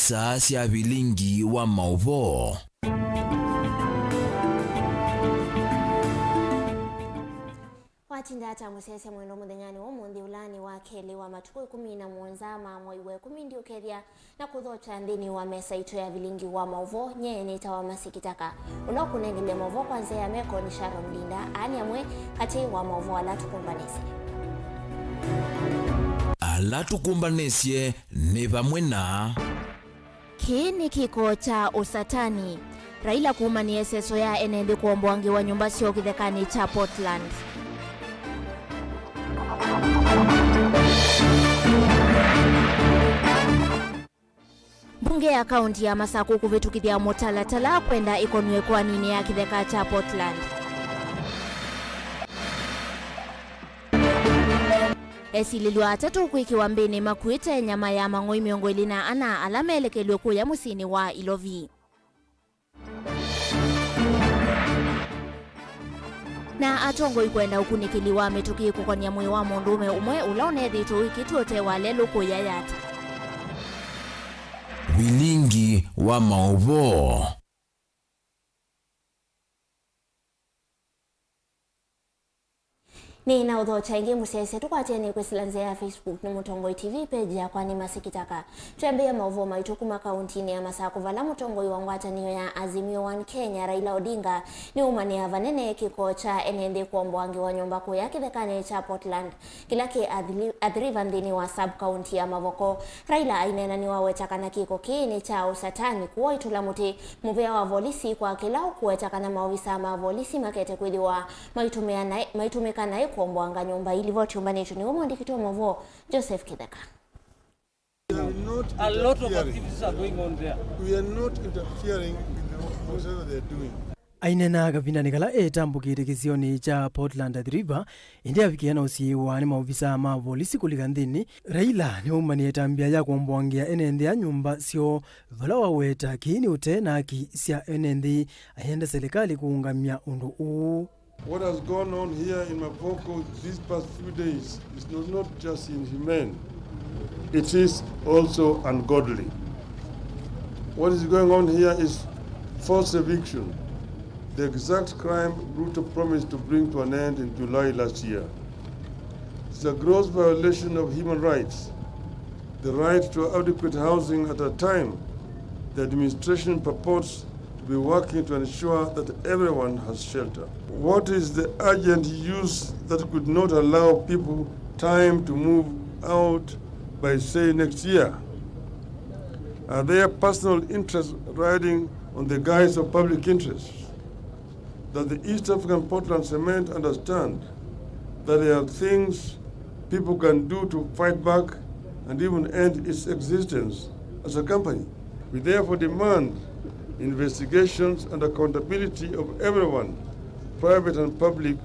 isa cia Vilingi wa Mauvoo. Watindata musese mwendo muthenyani wa mundi ulani wa keli wa matuku 17 mwai wa 10 ndio keria na kuthocha ndini wa mesa ito ya Vilingi wa Mauvoo nyene tawa masikitaka uno kunengile Mauvoo kwanza ya meko ni Sharon Linda ani amwe kati wa Mauvoo alatukumbanesie ni vamwe na kini kiko cha usatani Raila kuumania seso ya enendi kuombwangi wa nyumba sio kithekani cha Portland. Bunge ya kaunti ya Masaku kuvitukithia mutalatala kwenda ikonwe kwa nini ya kitheka cha Portland. Esililwa atatu kuikiwa mbini makuite nyama ya mang'oi miongo ilina ana alama elekelwe kuya musini wa Ilovi. Na atongo ikwenda ukunikiliwa metuki kukonia mwi wa mundume umwe ulaone dhitu ikituote wale luku ya yata. Vilingi wa Mauvoo. Ni na udho chaingi musese tukwateni kwesilanze ya Facebook ni Mutongoi TV page ya kwani masikitaka. Tuambia Mauvoo maitukuma kauntini ya Masaku vala Mutongoi wangwata niyo ya Azimio 1 Kenya Raila Odinga ni umani ya vanene kiko cha enende kuombwangi wa nyumba kuu ya kithekane cha Portland. Kilake adhiriva ndini wa sub-county ya Mavoko. Raila ainena ni wawetakana kiko kini cha usatani kuwa itulamuti muvea wa volisi kwa kilau kuwetakana mawisa mavolisi makete kuidiwa maitumeka na kuombwanga nyumba ilivyochumbanisho ni umo ndikito Mauvoo Joseph KITAKA. A lot of activities are going on there. We are not interfering with whatever they are doing. Ainena gavina nikala etambukire kisioni cha Portland River indi afikiana usiwa ni maofisa ma polisi kulikanthini Raila ni umani etambia ya kuombwangia enende ya nyumba sio vala waweta kini ute na ki sia enende ayenda serikali kuungamia undu uu. What has gone on here in Mauvoo these past few days is not just inhumane, it is also ungodly. What is going on here is forced eviction, the exact crime Ruto promised to bring to an end in July last year. It's a gross violation of human rights, the right to adequate housing at a time the administration purports to be working to ensure that everyone has shelter. What is the urgent use that could not allow people time to move out by, say, next year? Are there personal interests riding on the guise of public interest? Does the East African Portland Cement understand that there are things people can do to fight back and even end its existence as a company? We therefore demand investigations and accountability of everyone, private and public,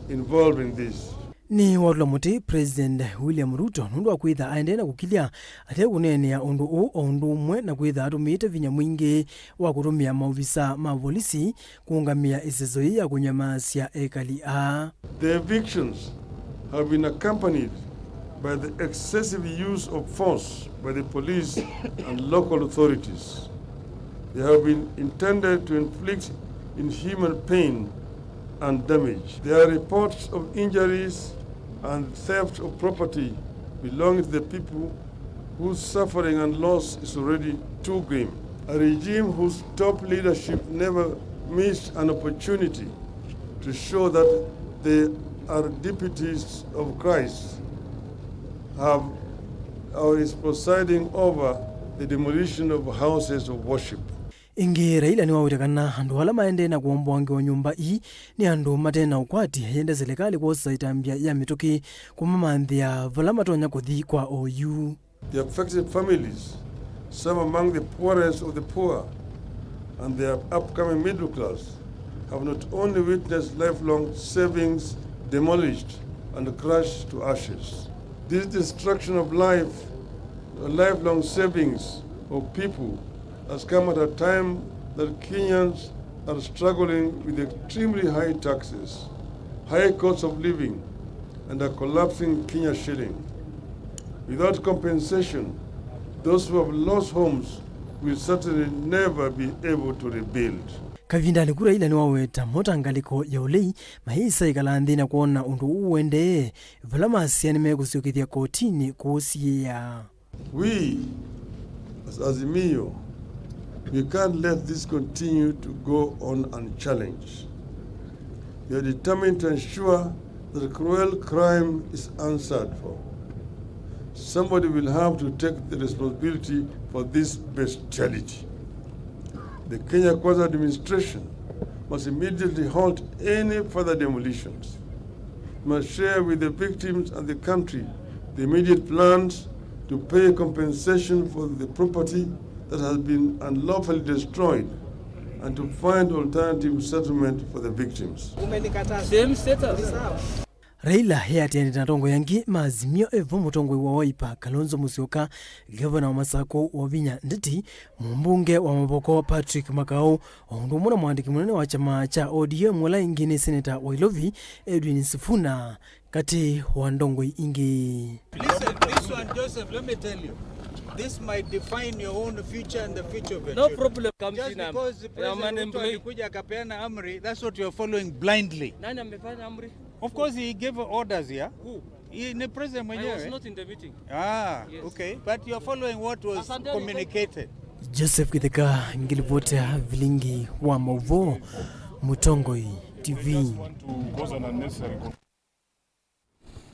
involved in this. Ni wadulamuti President William Ruto nundu wa kwitha aendena kukilia ate kunene ya undu uu undu umwe na kwitha atumite vinya mwingi wa kutumia maofisa ma polisi kuungamia isezo hii ya kunyamasya ekali a. The evictions have been accompanied by the excessive use of force by the police and local authorities. They have been intended to inflict inhuman pain and damage. There are reports of injuries and theft of property belonging to the people whose suffering and loss is already too grim. A regime whose top leadership never missed an opportunity to show that they are deputies of Christ or is presiding over the demolition of houses of worship. Ingi Raila ni wawitakana andu hala maende na kuombwangi wa nyumba hii ni andu matena ukwati yende serikali kuosa itambia ya mituki kumamandhia vala matonya kuthi kwa OU. The affected families, some among the poorest of the poor and their upcoming middle class, have not only witnessed lifelong savings demolished and crushed to ashes. This destruction of lifelong savings of people has come at a time that Kenyans are struggling with extremely high taxes, high cost of living, and a collapsing Kenya shilling. Without compensation, those who have lost homes will certainly never be able to rebuild. Kavindali kura ila ni waweta motangaliko ya ulei mahisa ikalandhi na kuona undu uwende vulama siya nimegusukithia kotini kuhusia. We, as Azimio, we can't let this continue to go on unchallenged. We are determined to ensure that cruel crime is answered for. Somebody will have to take the responsibility for this bestiality. The Kenya Kwanza administration must immediately halt any further demolitions. Must share with the victims and the country the immediate plans to pay compensation for the property that has been unlawfully destroyed and to find alternative settlement for the victims. Same status. Raila hea tiani natongo yangi maazimio evo mutongo wa Wiper Kalonzo Musyoka, gavana wa Masako wa Vinya Nditi, mbunge wa Mauvoo Patrick Makau, ondumuna mwandiki munene wa chama cha ODM wala ingine seneta wa Ilovi Edwin Sifuna kati wa ndongo ingi. Listen, this one, Joseph, let me tell you. This might define your own future and the future of your No children. problem. Just because the president alikuja akapeana amri, that's what you're following blindly. Nani amefanya amri? Of course, he gave orders here. Who? Ni president mwenyewe. I was not in the meeting. Yes. Okay. But you're following what was communicated. Joseph KITAKA ngilipotea Vilingi wa Mauvoo Mutongoi TV.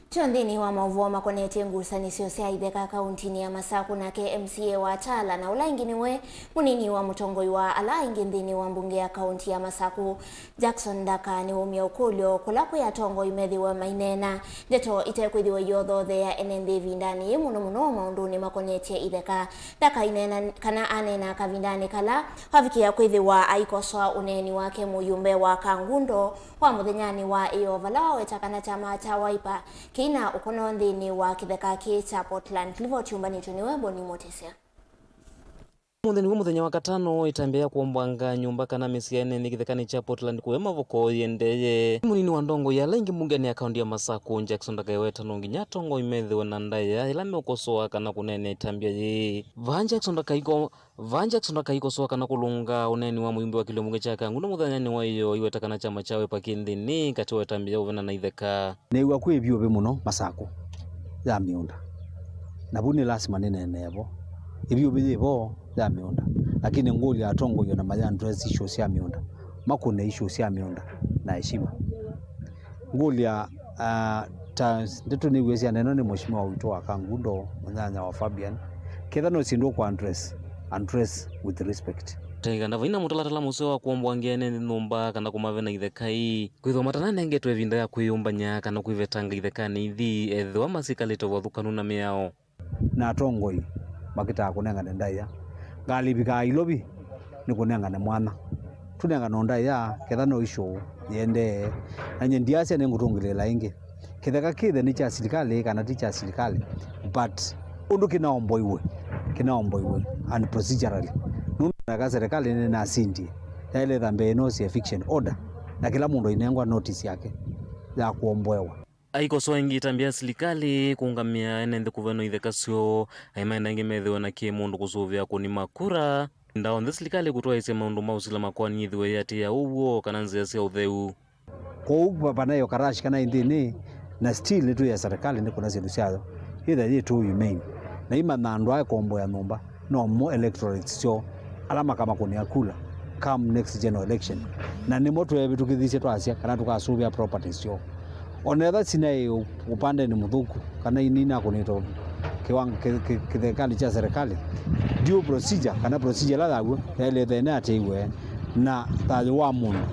Chondini wa Mauvoo makonete ngusani siosea ideka kauntini ya Masaku na KMCA wa Tala na ula ingini we munini wa Mutongoi wa ala ingindini wa mbunge ya kaunti ya Masaku Jackson Daka ni umia ukulio kulaku ya tongo imethi wa mainena jeto itekwidi wa yodho the ya NND vindani muno maunduni makonete ideka Daka inena kana anena kavindani kala havikia kwidi wa aikoswa uneni wake muyumbe wa kangundo wa muthenyani wa iyo vala wetakana chama cha Wiper kina ukono ndini wa kitheka cha Portland Clivo chumbani tuniwe boni motesia. Muthenya wa katano itambia kuombwanga nyumba kana misiane ni kithekani cha Portland kuwe Mauvoo yendeye munini wa ndongo ya lengi mbungeni ya kaunti ya Masaku Jackson Daka yeweta nongi nyatongo imethiwe na ndaya ila meokosoa kana kunene itambia ye Jackson Daka ikosoa kana kulunga uneni wa muyumbi wa kilomunge cha kangu muthanyani wa iyo iweta kana chama chawe pakindini kati wetambia uvena na itheka newa kwe biyo be muno Masaku ya miunda na buni lazima nene yabo ibyo bibo ya miunda lakini ngoli atongo yona mayan dress issues ya miunda makune issues ya miunda na heshima ngoli ya ndeto ni wezi neno ni mheshimiwa wito wa Kangundo mnyanya wa Fabian kedano sindo kwa address with respect tega ndavina mutalatala museo wa kuombwangia nene numba kana kumavena ithekai kwitho matana nenge twevinda ya kuyumbanya kana kuivetanga ithekani ithi ethwa masikalito wathukanu na miao na tongoi makita kunengana ndaya galibika Ilobi ni kunengana mwana tunengana ndaya kedano isho yende anye ndiase nengutongelela inge kitheka kithe ni cha serikali kana ti cha serikali but undu kinaomboiwe and procedurally nunga serikali ni na sindi ile dhambe no si eviction order na kila mundu inengwa notice yake ya kuomboewa aikosoa ingi itambia serikali kuungamia enende kuveno ithekasio aimaenda ingi methiwe na kie mundu kusuvia kuni makura ndao nthi serikali kutoa ise maundu mausila makwani ithiwe yati ya uwo kana nzia cia utheu kwa panayo karashi kana indini na still nitu ya serikali ni kuna zindu ciayo hitha yitu remain na ima nandu ya kombo ya numba no more electorates so alama kama kuni akula come next general election na ni moto ya vitu kithise twacia kana tukasuvia properties so onetha sina upande ni muthuku kana inina kunito kiwango kithekali cha serikali due procedure kana procedure la dawo ile thena ateiwe na thayo wa mundu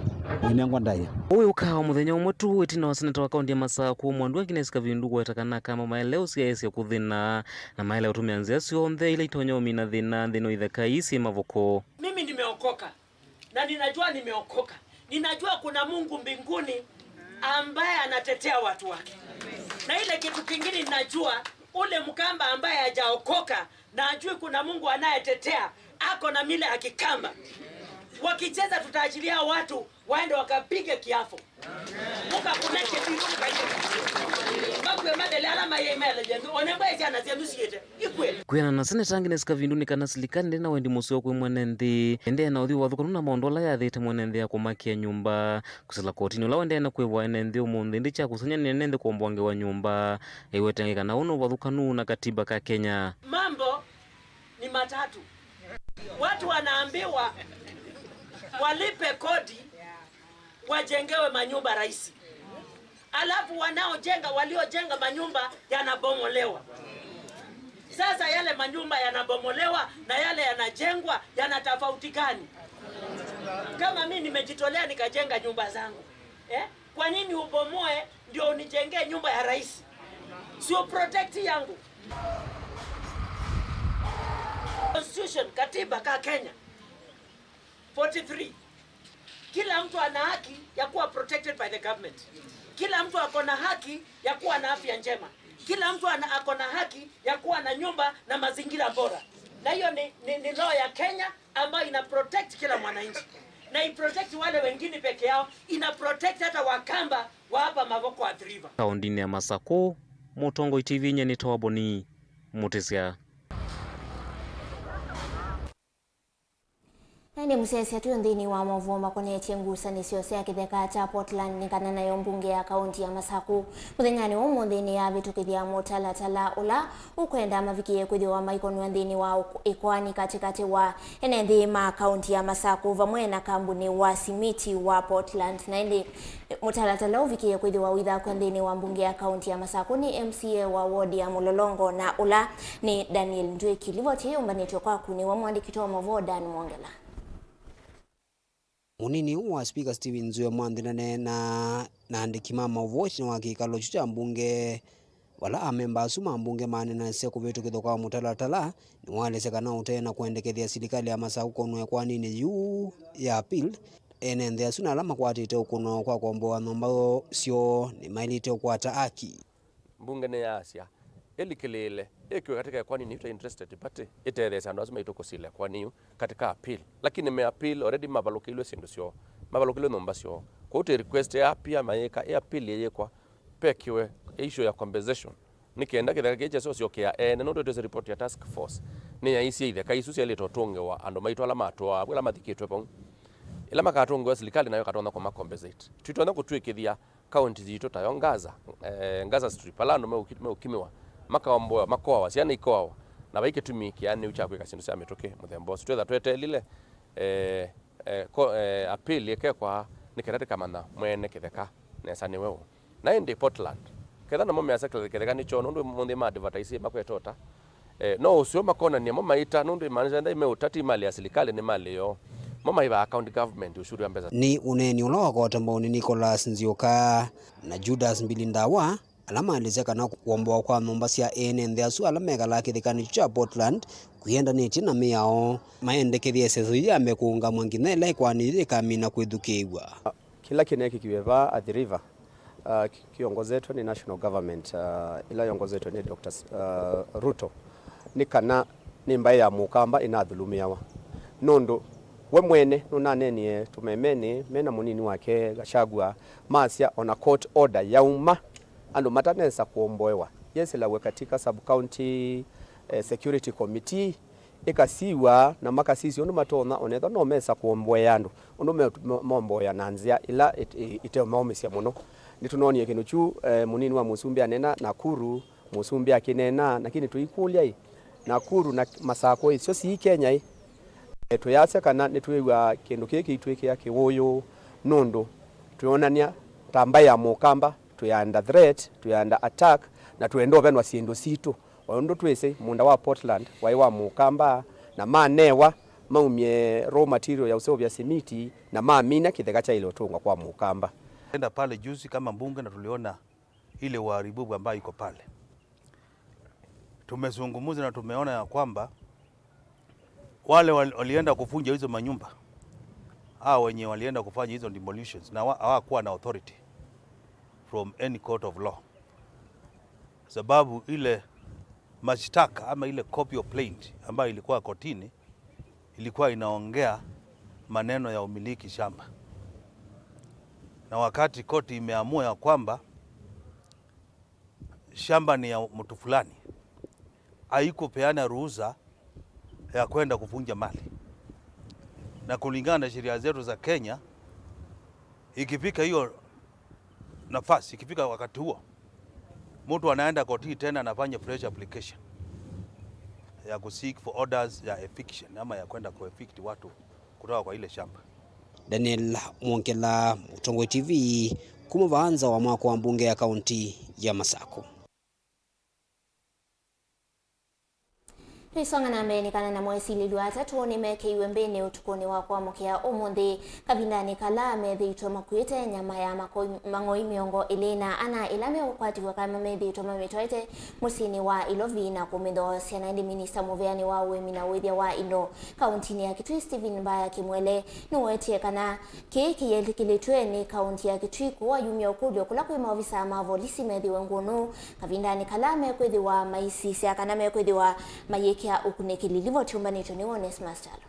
inengwa ndaya uwe ukawa muthenya umwe tu itina wa seneta wa kaunti ya Masaku mwandu Agnes Kavindu gwetakana kama maeleo cia kuthina na maeleo tumia nzia cionthe ile itonyo mina thina thino itheka isi Mauvoo. Mimi nimeokoka na ninajua nimeokoka, ninajua kuna Mungu mbinguni ambaye anatetea watu wake. Na ile kitu kingine ninajua ule Mkamba ambaye hajaokoka na ajui kuna Mungu anayetetea ako na mila ya Kikamba. Wakicheza tutaachilia watu waende wakapige kiapo. Muka kuneke binuni kanyeka. Bakwe madele alama ya email jendu. Onemba ya jana zendu siyete. Ikwe. Kwena na sene tangi nesika vinduni kana silikani ndena wendi musio kwe mwenendi. Ende na udhi wadhu kanuna maondola ya dhite mwenendi ya kumakia nyumba. Kusila kotini ula wende na kwe waenendi umundi. Ndicha kusanya nienende kwa mbuange wa nyumba. Ewe tengeka na uno wadhu kanuna katiba ka Kenya. Mambo ni matatu. Watu wanaambiwa walipe kodi wajengewe manyumba rahisi. Alafu waliojenga manyumba yanabomolewa. Sasa yale manyumba yanabomolewa na yale yanajengwa yana tofauti gani? Kama mimi nimejitolea nikajenga nyumba zangu. Kwa nini ubomoe ndio unijengee nyumba ya rahisi? Sio protect yangu. Constitution, katiba ka Kenya 43. Kila mtu ana haki ya kuwa protected by the government. Kila mtu ako na haki ya kuwa na afya njema. Kila mtu ako na haki ya kuwa na nyumba na mazingira bora. Na hiyo ni law ya Kenya ambayo ina protect kila mwananchi. Na i protect wale wengine peke yao, ina protect hata Wakamba wa hapa Mauvoo River. Kaundini ya Masako, Mutongo TV nyeni tawaboni Mutesia. Nende musese tu ndini wa Mauvoo makone chengusa ni siose ya kitheka cha Portland nikana na yombunge ya kaunti ya Masaku. Muthengani umu ndini ya vitu kithia mutalatala ula ukwenda mavikie kuthi wa maikonu ndini wa ikwani katikati wa enendi ma kaunti ya Masaku vamwe na kambuni wa simiti wa Portland. Na ndi mutalatala uvikie kuthi wa witha kwa ndini wa mbunge ya kaunti ya Masaku ni MCA wa wodi ya Mulolongo na ula ni Daniel Ndweki. Livoti umbanitwe kwa kuni wa mwandiki wa Mauvoo Dan Mwongela. Munini wa Speaker Steven Zuya mwandinane na andiki mama Mauvoo wa kikalo cha mbunge wala amemba asuma mbunge manena seku vitu kithoka mutalatala ni wale sekana utena kuendekethia serikali ya Masaku kono kwa nini yu ya appeal enende asuna alama kwatite ukuno kwa komboa nomba sio ni mailite kwa taaki mbunge ne yasia elikelele ekiwa katika kwa nini uta interested but iteresa ndo asuma itoko sile kwa nini katika appeal lakini me appeal already mabalokilwe sindu sio mabalokilwe nomba sio kwa uti request ya appeal mayeka ya appeal yeye kwa pekiwe issue ya compensation nikienda kithaka kecha sio kia no ndo report ya task force ni ya isi ile kaisusi ile totonge wa ando maito ala matwa wala mathikitwe pon ila makatongo ya serikali nayo katona kwa compensate twitona kutwikithia county zito tayongaza ngaza strip ala ndo meukimiwa makaomboa makoa ciana ikoa na baike tumiki yani uchakwe kasindu cia metoke muthembo twetha twetelile appeal yeke kwa nikerate kamana mwene kitheka nesa ni wewe na indi Portland ketha na mome asakle kitheka ni chono ndo munde ma advertise makwetota no usio makona ni mama ita ndo manager ndai meutati mali ya serikali ni mali yo mama iba account government ushuru ya mbeza ni uneni ulowa kwa tamboni Nicholas Nzioka na Judas Mbilindawa alama alizeka na kuomboa kwa nomba cia enende asu alama gala kithikani cha Portland kuyenda neti na miao maendekethia sezo ya mekunga mwanginele kwa ni kamina kwithukiwa kila kineki kiweva at the river kiongozi wetu ni national government ila kiongozi wetu ni Dr. Ruto nikana nimba ya mukamba inadhulumiwa nondo we mwene nunanenie tumemeni mena munini wake Gachagua masia on a court order ya umma ando matanesa kuomboewa yeselawe katika sub county security committee ikasiwa na makasisi ono matona onetho no mesa kuomboya andu ono momboya nanzia ila ite maomisia muno nitunonie kinu chu munini wa Musumbi anena Nakuru Musumbi akinena lakini tuikulia Nakuru na Masako icio si Kenya tuyase kana nitwiwa kindu kiki itwike yake woyo nondo tuonania tamba ya mukamba tuya under threat tuya under attack na tuendo benwa sindu situ ondo twese munda wa Portland waiwa mukamba na manewa maumie raw material ya useo vya simiti na maamina kitheka cha ile otunga kwa mukamba enda pale juzi kama mbunge na tuliona ile uharibifu ambayo iko pale tumezungumza na tumeona ya kwamba wale walienda kufunja hizo manyumba wenye walienda kufanya hizo demolitions na hawakuwa na authority from any court of law sababu ile mashtaka ama ile copy of plaint ambayo ilikuwa kotini ilikuwa inaongea maneno ya umiliki shamba, na wakati koti imeamua ya kwamba shamba ni ya mtu fulani, haikupeana ruhusa ya kwenda kuvunja mali. Na kulingana na sheria zetu za Kenya, ikifika hiyo nafasi, ikifika wakati huo, mtu anaenda koti tena anafanya fresh application ya kuseek for orders ya eviction ama ya kwenda kuevict watu kutoka kwa ile shamba. Daniel Mwonkela, Mutongo TV, kumuvanza wa mwako wa mbunge ya kaunti ya Masako. Twisonga na mbeni kana na mwesi liluata tuoni meke iwe mbene utukoni wa kwa mokea umundi kavindani kala methi itoma kuite nyama ya mangoi miongo ilina ana ilame ukwati wa kama methi itoma mitoete musini wa ilovi na kumido siana ndi minista muveani wa uemina wedhia wa ino kauntini ya Kitui Stephen Mbaya Kimwele nuwetie kana kiki yelikilitwe ni kaunti ya Kitui kuwa yumia ukudio kula kui maofisa Mauvoo lisi methi wengunu kavindani kala mekwethi wa maisi siakana mekwethi wa mayeki ya ukunekililivo chumbani tuniwone smastalo.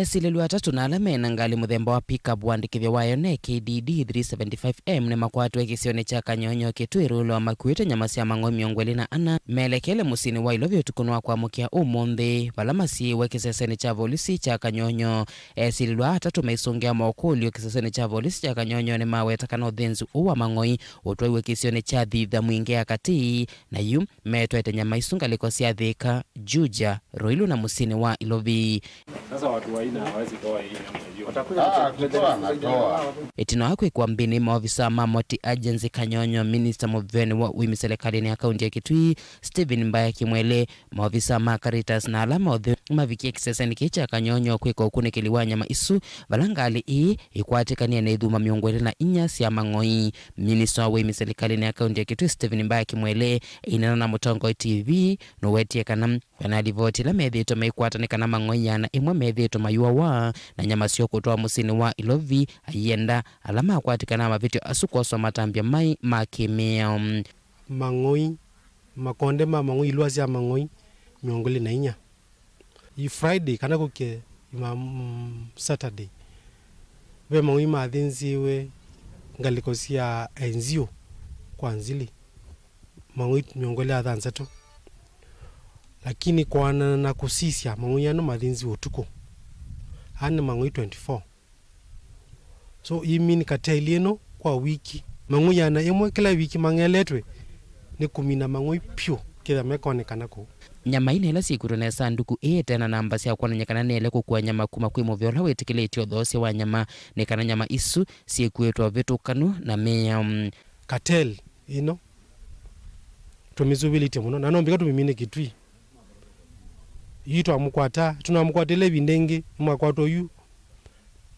Silelu atatu na alamena ngali muthemba wa pickup wandikithia wayo ne KDD 375M ni makwatu ekisione cha Kanyonyo Kitui rulo makuite nyama cia mang'oi miongo ili na ana melekele musini wa ilovyo tukunwa kwa mukia umundi valamasi wekiseseni cha volisi cha Kanyonyo. Silelu atatu meisongea maokuli wekiseseni cha volisi cha Kanyonyo ni mawetakana udhenzi uwa mang'oi utwa wekisione cha dhidha mwingea kati na yu metwete nyama isunga likosia Thika, Juja, Ruiru na musini wa Ilovi. Sasa watu waina hawezi toa hii Etino hakwe kwa mbini maofisa Mamoti Agency Kanyonyo Minister Muveni wa uimi serikalini ya kaunti ya Kitui Stephen Mbaya Kimwele maofisa Makaritas na alama odhe mavikia kiseseni kicha Kanyonyo kweko ukune kiliwa nyama isu valangali ii ikuatikania na idhuma miongwele na inyasi ya mang'oi. Minister wa uimi serikalini ya kaunti ya Kitui Stephen Mbaya Kimwele inana na Mutongo TV nuwetie kanam wanalivoti la medhito meikuatanika na mang'oi yana imwe medhito mayua wa na nyama sio kutoa musini wa Ilovi ayenda alama akwatika na mavitio asukoso matambia mai makimea mang'oi makonde mang'oi iluasi ya mang'oi miongoli na inya i Friday kana kuke Saturday we mang'oi mathinzi we ngalikosia enzio kwa nzili mang'oi miongoli ya dhansato lakini kwa na kusisia mang'oi yano mathinzi utuko hana mang'oi 24. So imini katelieno kwa wiki mang'oi yana imwe kila wiki mangeletwe ni kumina mang'oi pio kila mekonekana ko nyama ine ila sikuru na sanduku tena namba cia kwananyekana nele kukua nyama kuma kwimo vyola wetikilitio those wa nyama nekana nyama isu siekuetwa vitukanu na mea cartel tumizubilite muno nanombika tumimine Kitui yito amukwata tunamukwatele bindenge mwakwato yu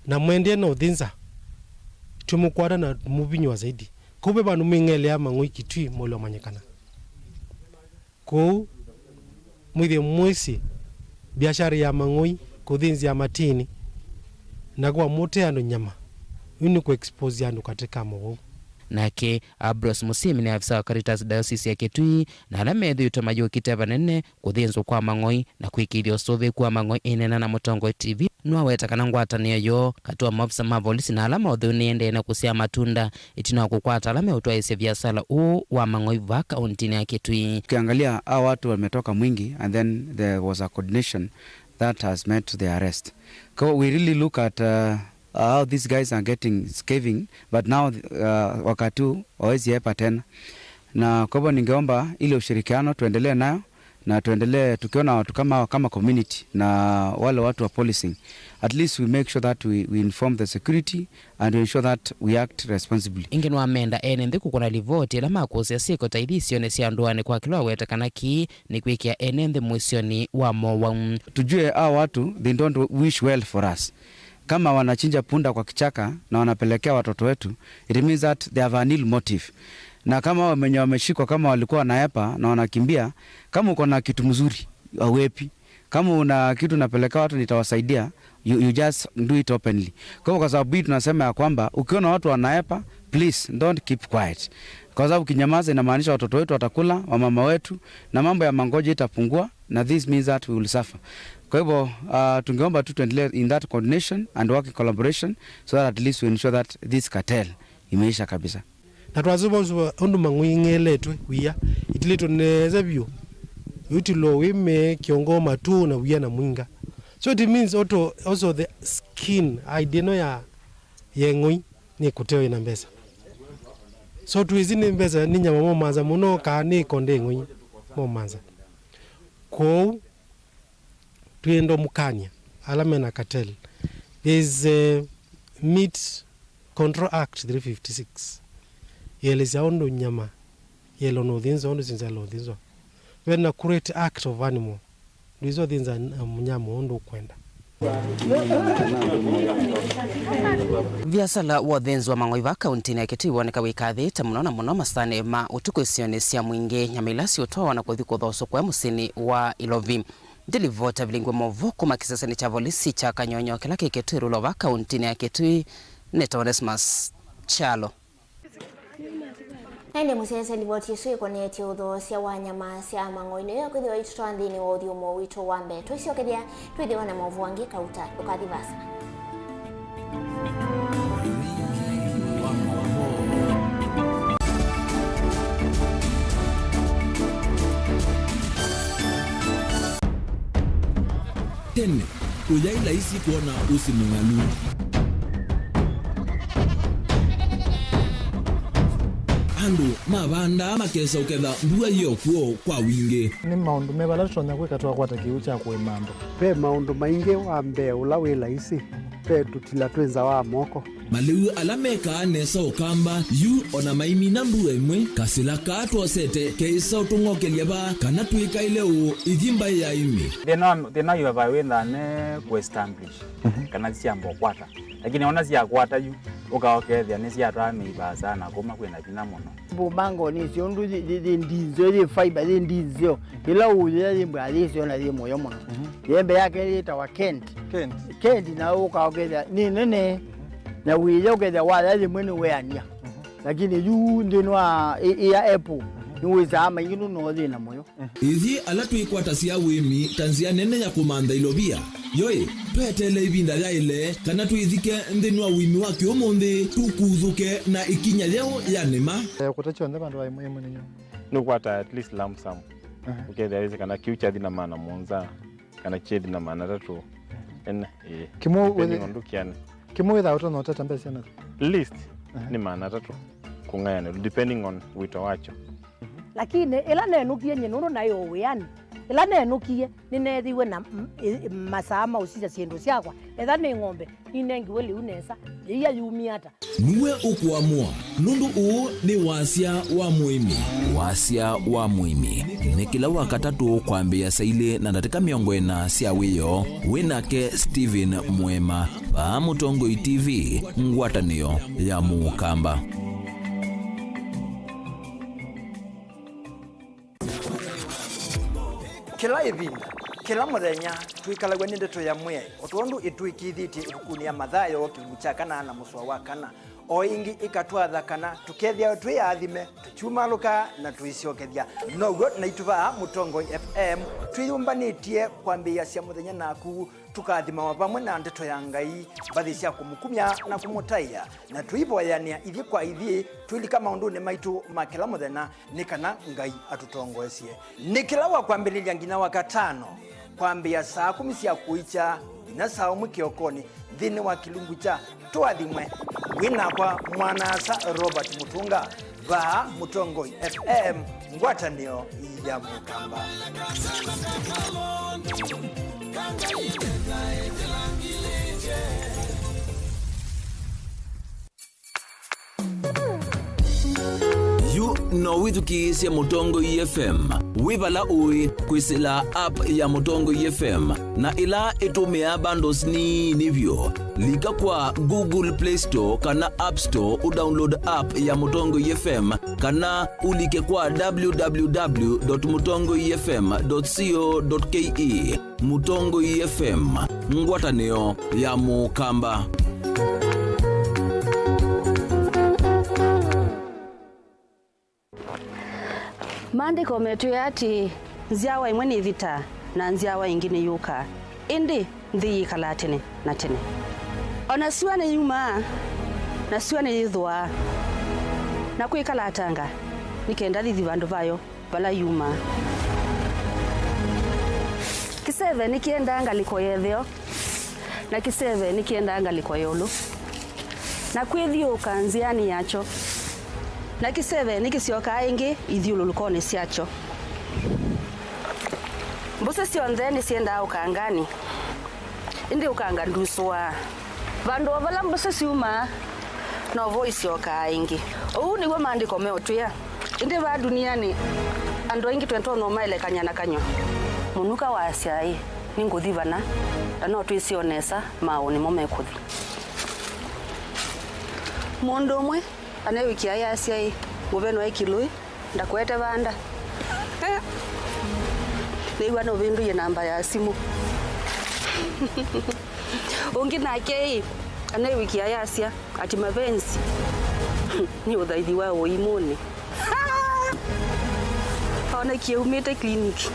na mwende na udhinza tumukwata na mubinywa zaidi kube banu mingele ya mang'oi Kitui molo manyekana ko mwithe mwesi biashara ya mang'oi kudhinzi ya matini na kwa mote ando nyama yuni ku expose ando katika Mauvoo. Nake Abros Musimi ni afisa wa Caritas Diocese ya Kitui na alamedhi utamaji kiteva nene kuthinzwa kwa mang'oi na kuikirio sove kwa mang'oi inena na Mutongo TV nwaweta kana ngwatanio yo katua maofisa mavolisi na alama udhuni ende na kusia matunda itino kukwata alama utwa isi biasala wa mang'oi va kauntini ya Kitui. Ukiangalia hao watu wametoka mwingi and then there was a coordination that has led to the arrest. So we really look at how these guys are getting scaving, but now wakati huu hawezi hepa tena, na kwa hivyo ningeomba ile ushirikiano tuendelee nayo na tuendelee tukiona watu kama community na wale watu wa policing, at least we make sure that we inform the security and we ensure that we act responsibly. Ingeno amenda ene kuna livoti la makosi siko taidhisione sia ndoane kwa kilo wetakana ki ni kwikia ene mwisioni wa Mauvoo. Tujue hao watu they don't wish well for us. Kama wanachinja punda kwa kichaka na wanapelekea watoto wetu, it means that they have an ill motive. Na kama wameshikwa kama walikuwa wanaepa na wanakimbia, kama uko na kitu mzuri awepi, kama una kitu unapelekea watu nitawasaidia, you just do it openly. Kwa sababu tunasema ya kwamba ukiona watu wanaepa, please don't keep quiet. Kwa sababu kinyamaza inamaanisha watoto wetu watakula, wamama wetu, na mambo ya mangoja itapungua, na this means that we will suffer. Kwa hivyo tungeomba tu tuendelee in that coordination and work in collaboration so that at least we ensure that this cartel imeisha kabisa. Na twazibo undu mangwingeletwe wiya itileto neza byo utilo wime kiongoma tu na wiya na mwinga. So it means also the skin ideno ya yengoi ni kuteo ina mbesa. So tuizini mbesa ni nyama momanza muno ka ni konde ngoi momanza. Ko tuendo mukanya alame na cartel. There's a Meat Control Act 356. Yeleza ondo nyama yelo no dhinzo ondo zinza lo dhinzo. When a curate act of animal ndizo dhinza mnyama ondo kwenda. Biasala wa dhenzo wa Mang'oiva kaunti ya Kitui woneka wikathite muno masane ma utuko sione cia mwingi nyamilasi utoa na kuthiko thoso kwa musini wa Ilovi. Dilivota Vilingi Mauvoo kuma kisasani cha polisi cha Kanyonyo kila Kitui Rulova kaunti ya Kitui Netonesmas Chalo. Nende musese liboti yesu kone tiodho sia wanyama sia mangoine yo kwithwa itwa ndini wo thiomo wito wambe twiciokeria twithiwa na Mauvoo wangi kauta ukathivasa. Tene uyaila isi kuona usimung'anu. Andu mabanda makesa uketha mbua hiyo kuo kwa wingi. Ni maundu mebala tutonya kwikatwa kwata kiu cha kwimando. Pe maundu maingi wambe ula wila isi pe tutila twenza wa moko. Maliu alameka nesa ukamba yu ona maimi na mbua imwe kasila katwa sete keisa utungokelia ba kana tuika ileo ithimba ya imi. Thina yu abawitha ne ku-establish kana ciambo kwata. Lakini ona cia kwata yu ukaokethia ni cia twa miba sana kuma kwina thina muno. Bumango ni cio ndu ndinzo ye fiber ye ndinzo ila uya ye mbali cio na ye moyo muno. Yembe yake yitawa Kent na ukaokethia ni nene na wiye ukethia wala ye mwene weania. Lakini yu ndinwa ya Apple niweza ama yinu no thina moyo. Ithi ala twikwata cia wimi tanzia nene ya kumanda Ilovia. Yoi, twetele ibinda ya ile kana twithike nthini wa wimi wa kiumuthi tukuthuke na ikinya leo ya nema. Kutacho ndaba ndo aimwe munyo. Nukwata at least lump sum. Ukethia kana kiucha thina maana monza kana chedi na maana tatu. Kimo wethe kimo wetha utono tata mbesa na list ni maana tatu kung'ayana depending on wito wacho. Lakini ila nenukie nyenuru nayo wiani ila nenukie ninethiwe na masama usija ciendu ciakwa etha ni ng'ombe inengiwe liu nesa iya yumi ata niwe ukuamua nundu uu ni wasia wa muimi ni kila wakatatu kwambia saile na ndatika miongo ena cia wiyo WINAKE Steven Mwema pa Mutongoi TV ngwatanio ya Mukamba. Kila ivinda kila muthenya twikalagwa ni ndeto ya mwe otondu itwikithiti ukunia mathayo kilucha kana na muswa wa kana o ingi ikatwatha kana tukethia twiathime tuchumaluka na tuiciokethia nogo na ituva Mutongoi FM twiyumbanitie kwambia cia muthenya naku tukathima pamwe na ndeto ya Ngai bathi cia kumukumya na kumutaia na twivoyania ithi kwa ithi twilika maunduni maitu makila muthenya ni kana Ngai atutongoesie ni kila wa kwambiriria ngina wakatano kwambia saa 10 cia kuicha na saa 1 kiokoni thini wa kilungu cha twathimwe winakwa mwanasa Robert Mutunga va Mutongoi FM ngwatanio ya Mukamba. You no withukiisya Mutongoi FM wibala ui kwisila app ya Mutongoi FM na ila itumia bundles ni nivyo lika kwa Google Play Store kana App Store udownload app ya Mutongoi FM kana ulike kwa www.mutongoifm.co.ke. Mutongoi FM ngwatanio ya Mukamba. Maandiko metu ati nziawa imwe ni vita na nziawa ingine yuka indi ndi kala tene na tene ona siwane yuma na siwane yithwa na kwikala atanga nikenda thithi vandu vayo vala yuma kiseve nikienda ngaliko yetheo na kiseve nikienda ngaliko yolo na kwithiuka nziani yacho na kiseve nikisioka ingi ithiululukoni siacho mbuse sionthe nisienda ukangani indi ukanga nduswa vandu vala mbuse siuma no voice yoka ingi uu niguo maandiko meotwia indi va duniani andu ingi twento no maile kanyana kanyo munuka wa asiai ninguthi vana no twisionesa mauni mo mekuthi mundu umwe anewikia ya asiai muveno ekilui ndakwete vanda niwa no vindu ye namba ya simu ungi nake anewikia ya asia ati mapenzi ni uthaithi wa uimuni ona kiumite kliniki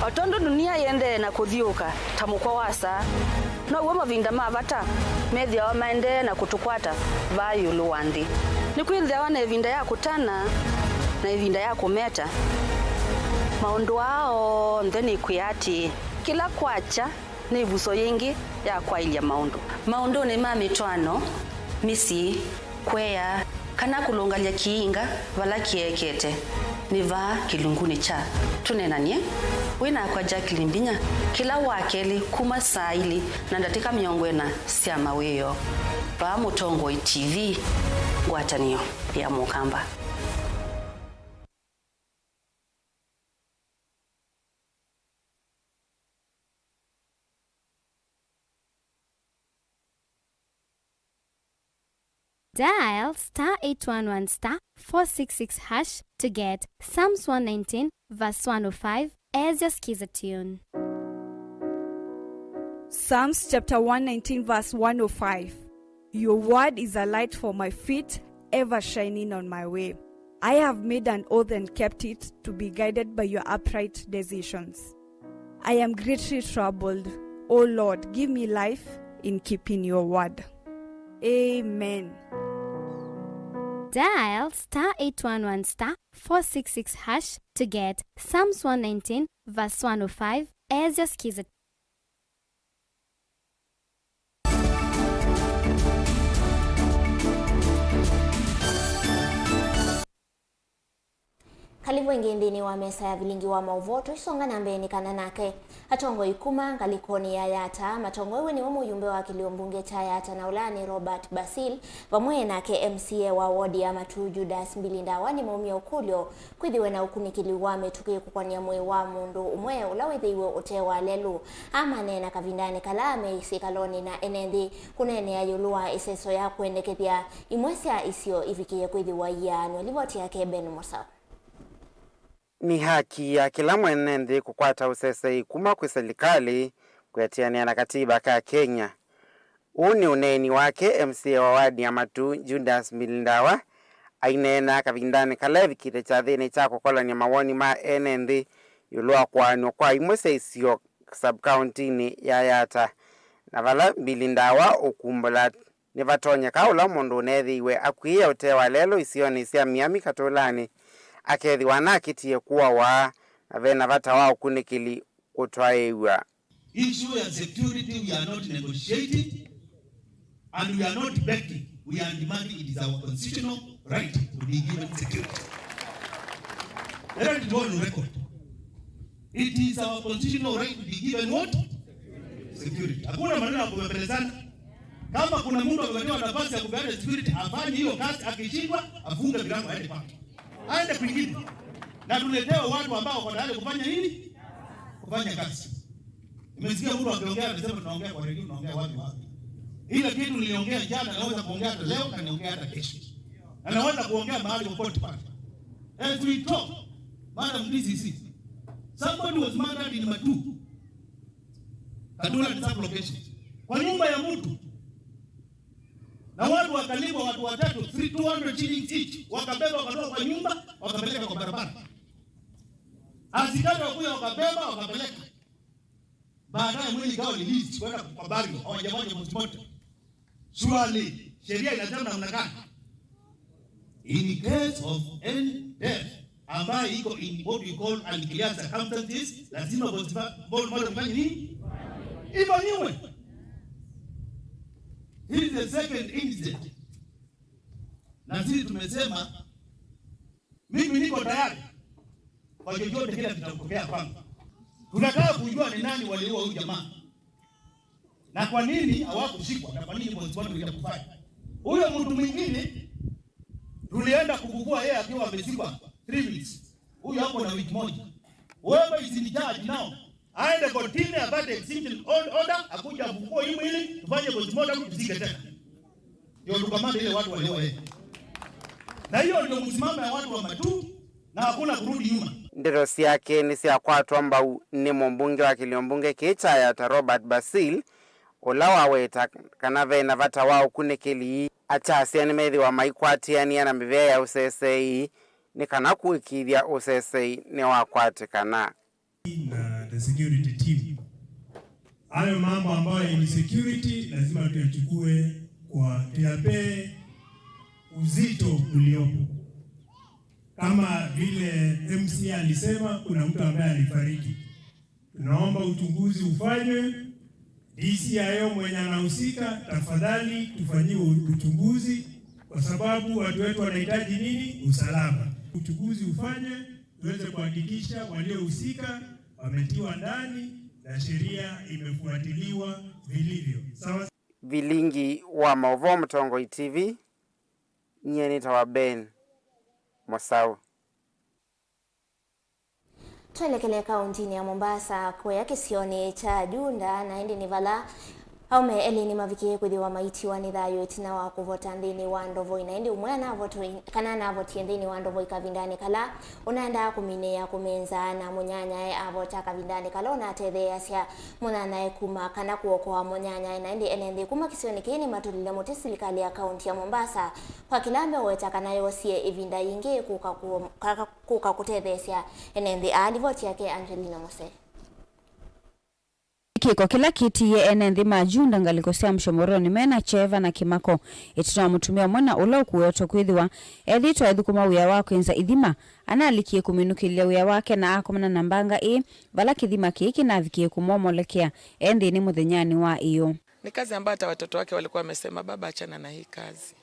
otondo dunia yende na kuthiuka tamukwa wasa no uwe mavinda mavata methia wa maende na kutukwata vayulu wandi ni kwithia wa na vinda ya kutana na vinda ya kumeta maundu ao ntheni kwiati kila kwacha ni vuso yingi ya kwailia maundu ni mamitwano misi kwea kana kulungalia kiinga vala kiekete niva kilunguni cha tunenanie wina kwa Jacqueline Mbinya kila wakeli kuma saili na ndatika miongwena sia maweyo pa Mutongo TV ngwatanio ya Mukamba. Dial *811*466# to get Psalms 119 verse 105 as your skiza tune. Psalms chapter 119 verse 105. Your word is a light for my feet, ever shining on my way. I have made an oath and kept it, to be guided by your upright decisions. I am greatly troubled. O Lord, give me life in keeping your word. Amen. Dial *811*466# to get Psalms 119 verse 105 as your skiza. Kalibu ngindini wa mesa ya Vilingi wa Mauvoo tuisonga na mbeni kana nake hatongo ikuma ngalikoni ya yata matongo iwe ni umuyumbe wa kiliombunge cha yata na ulani Robert Basil vamwe nake MCA wa wodi ya Matu Judas Mbilinda wani maumia ukulio kwithiwe na ukunikili wame tuki kukwania mwe wa mundu umwe ulawithiwe utewa lelu ama nena kavindani kalame isi kaloni na enendi kunene ya yulua iseso ya kuendekethia imwesia isio ifikie kwithiwa yanu livoti yake Ben Mosao. Ni haki ya kila mwenende kukwata usesei kuma kwa serikali kuyatiania na katiba ka Kenya. Uni uneni wake MCA wa wadi ya Matu Judas Mbilindawa ainena kavindani kalevi kite cha thini chako kola ni mawoni ma enendi yulua kwanu kwa imwese isio sub-county ya yata. Na vala Mbilindawa ukumbula ni vatonya kaula mundu unethiwe akuia utewa lelo isio ni sia miami katolani. Akethi wanakitie kuwa wa vena vata wao kunikili kutwaiwa. Issue and security we are not negotiating and we are not begging. We are demanding. It is our constitutional right to be given security. Let it go on record. It is our constitutional right to be given what? Security. Hakuna maneno ya kubembelezana. Kama kuna mtu amepewa nafasi ya kupeana security, afanye hiyo kazi, akishindwa afunge milango aende pake. Aende kwingine. Na tuletewe watu ambao wako tayari kufanya nini? Kufanya kazi. Nimesikia mtu akiongea anasema tunaongea kwa redio, tunaongea wapi? Ile kitu niliongea jana naweza kuongea hata leo na niongea hata kesho. Na naweza kuongea mahali popote pale. As we talk, Madam DCC, somebody was murdered in Matu. Kaduna ni sub-location. Kwa nyumba ya mtu. Na watu wakalipwa watu watatu 200 shillings each, wakabeba wakatoka kwa nyumba wakapeleka kwa barabara. Asikari wakuya wakabeba wakapeleka. baadaye mwili ikawa released kwenda kwa bari hawajamoja postmortem. Surely sheria inasema namna gani? In case of any death ambayo iko in what we call unclear circumstances, lazima postmortem fanye nini? Ifanywe. This is the second incident. Na sisi tumesema mimi niko tayari kwa chochote kile kitakutokea kwangu. Tunataka kujua ni nani waliua huyu jamaa. Na kwa nini hawakushikwa? Na kwa nini postmortem itakufanya? Huyo mtu mwingine tulienda kukukua yeye akiwa amezikwa 3 weeks. Huyu hapo na wiki moja. Wewe is in charge now. Aende kotini apate execution order akuja kukukua hii mwili tufanye postmortem tuzike tena. Ndio tukamata ile watu walio yeye. Na hiyo ndio msimamo wa watu wa Matu na hakuna kurudi nyuma. Ndero siake ni cia kwatwa mbau ni mumbunge wa Kiliombunge Kichaya ta Robert Basil olawa weta kana vena vata wao kunekeli achasia ni methi wa maikwatiania na mivea ya usesei ni kana kuikithia usesei ni wakwatikana na the security team. Hayo mambo ambayo ni security lazima tuyachukue kwa tuyape uzito uliopo. Kama vile MC alisema kuna mtu ambaye alifariki. Tunaomba uchunguzi ufanywe. DCIO mwenye anahusika tafadhali tufanyie uchunguzi kwa sababu watu wetu wanahitaji nini? Usalama. Uchunguzi ufanywe tuweze kuhakikisha waliohusika wametiwa ndani na sheria imefuatiliwa vilivyo. Sawa. Vilingi wa Mauvoo Mtongo TV. Nyeni tawa Ben Mosau. Tuelekele kauntini ya Mombasa kwa kisioni cha Junda na hindi nivala haume elini mavikie kuthiwa maiti wa nithayo itina wa kuvota ndini wa Ndovo ina hindi umwana voto kanana voti ndini wa Ndovo ikavindani kala unaenda kuminea kumenza na munyanya avota kavindani kala unatethea cia munana kuma kana kuokoa munyanya na hindi enendi kuma kisioni kini matulile mote serikali ya kaunti ya Mombasa kwa kilambe weta kana yosie ivinda ingi kuka kutethesya enendi alivoti yake Angelina Mose. Kiko kila kiti ye enendi majunda ngalikosea mshomoroni mena cheva na kimako ituna mutumia mwana ula kuweto kwithiwa ethitwa ethukuma uya wako inza ithima analikie kuminukilia uya wake na akomana nambanga vala kithima kiki na avikie kumomolekea endi ni muthenyani wa iyo. Ni kazi ambayo hata watoto wake walikuwa wamesema baba achana na hii kazi.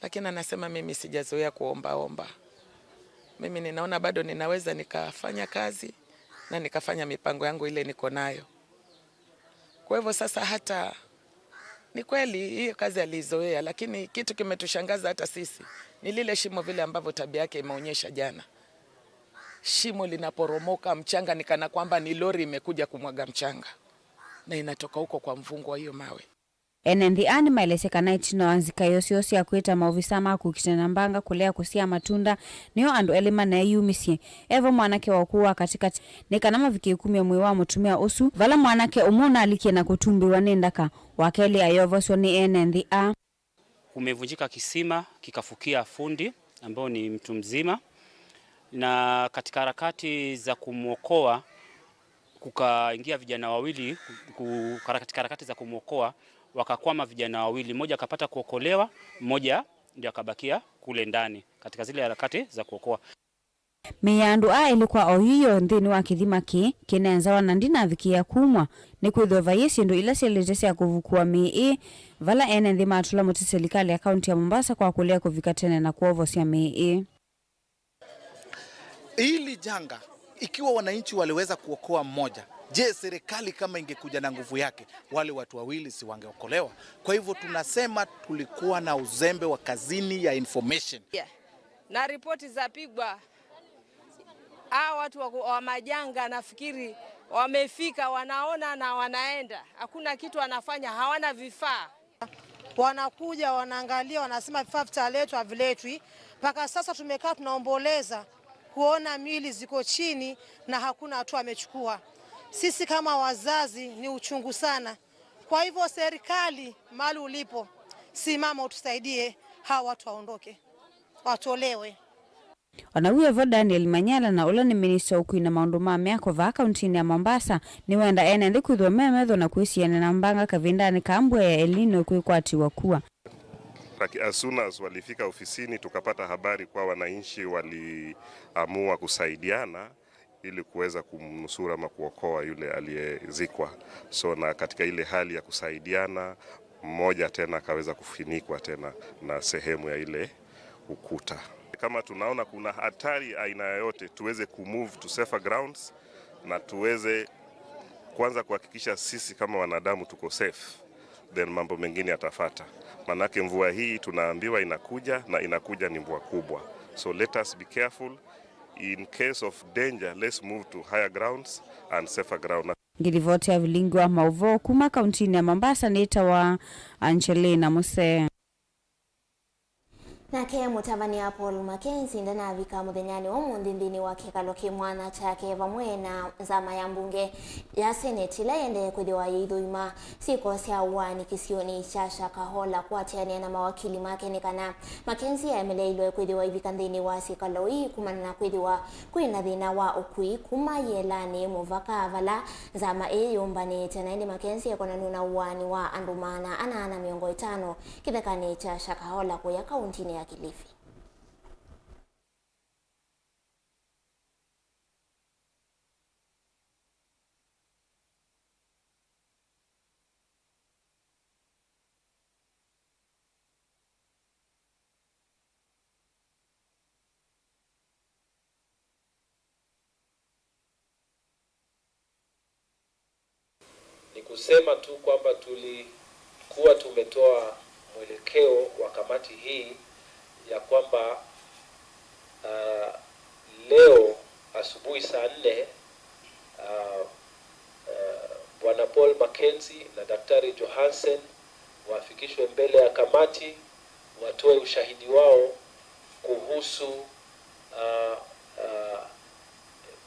Lakini anasema mimi sijazoea kuomba. Mimi ninaona bado ninaweza nikafanya kazi na nikafanya mipango yangu ile niko nayo. Kwa hivyo sasa hata ni kweli hiyo kazi alizoea, lakini kitu kimetushangaza hata sisi ni lile shimo vile ambavyo tabia yake imeonyesha jana. Shimo linaporomoka mchanga ni kana kwamba ni lori imekuja kumwaga mchanga na inatoka huko kwa mvungu wa hiyo mawe. Enendi ani maeleseka naitino anzika yosi ya kuita maofisa maku kitena mbanga kulea kusia matunda niyo andu elima na yumisie evo mwanake wakuwa katika nikanama viki 10 mwe wa mutumia usu vala mwanake umuna alikie na kutumbi wanendaka wakeli ayovoso ni enendi a kumevunjika kisima kikafukia fundi ambao ni mtu mzima na katika harakati za kumuokoa kukaingia vijana wawili katika harakati za kumuokoa wakakwama vijana wawili, mmoja akapata kuokolewa, mmoja ndio akabakia kule ndani katika zile harakati za kuokoa. Miyandu ilikuwa ohiyo ndini wa kithima kinenzawa na ndina vikia kumwa ni kwithova yesi ndo ila sielezesi ya kuvukua vala enendi matula muti serikali ya kaunti ya Mombasa kwa kulea kuvika tena na kuovosia Hili janga ikiwa wananchi waliweza kuokoa mmoja, je, serikali kama ingekuja na nguvu yake wale watu wawili si wangeokolewa? Kwa hivyo tunasema tulikuwa na uzembe wa kazini ya information. Na ripoti za pigwa watu wa majanga nafikiri wamefika, wanaona na wanaenda. Hakuna kitu wanafanya, hawana vifaa. Wanakuja, wanaangalia, wanasema vifaa vitaletwa, haviletwi. Mpaka sasa tumekaa tunaomboleza kuona mili ziko chini na hakuna hatua amechukua. Sisi kama wazazi ni uchungu sana. Kwa hivyo serikali mahali ulipo, simama utusaidie hawa watu waondoke, watolewe. Wanawiye Daniel Manyala na ula ni minister ukuina maundu ma miako va kauntini ya Mombasa ni wenda ene kwithwa memetho na kwisiana na mbanga kavindani kambwe ya Elino kwikwati wakua. As soon as walifika ofisini tukapata habari kwa wananchi waliamua kusaidiana ili kuweza kumnusura ama kuokoa yule aliyezikwa. So na katika ile hali ya kusaidiana mmoja tena akaweza kufinikwa tena na sehemu ya ile ukuta. Kama tunaona kuna hatari aina yoyote tuweze kumove to safer grounds na tuweze kwanza kuhakikisha sisi kama wanadamu tuko safe, then mambo mengine yatafuata. Manake mvua hii tunaambiwa inakuja na inakuja ni mvua kubwa. So let us be careful. In case of danger, let's move to higher grounds and safer ground. Ngirivoti ya Vilingi wa Mauvoo kuma kauntini ya Mombasa nita wa Angelina Muse. Nake mutavani ya Paul Mackenzie ndana avika muthenyani wa mundindini wa kikalo kimwana chake vamwe na zama ya mbunge ya seneti la yende kwithiwa yithuima siko cia uwani kisioni cha Shakahola kwatiania na mawakili make ni kana Mackenzie ameleilwe kwithiwa ivika nthini wa sikalo hii kumana na kwithiwa kwina thina wa ukui kuma yelani muvaka avala zama yumbani tena indi Mackenzie kona nuna uwani wa andumana ana miongo 5 kithekani cha Shakahola kwa kauntini ya Kilifi. Ni kusema tu kwamba tulikuwa tumetoa mwelekeo wa kamati hii ya kwamba leo asubuhi saa 4 Bwana Paul Mackenzie na Daktari Johansen wafikishwe mbele ya kamati watoe ushahidi wao kuhusu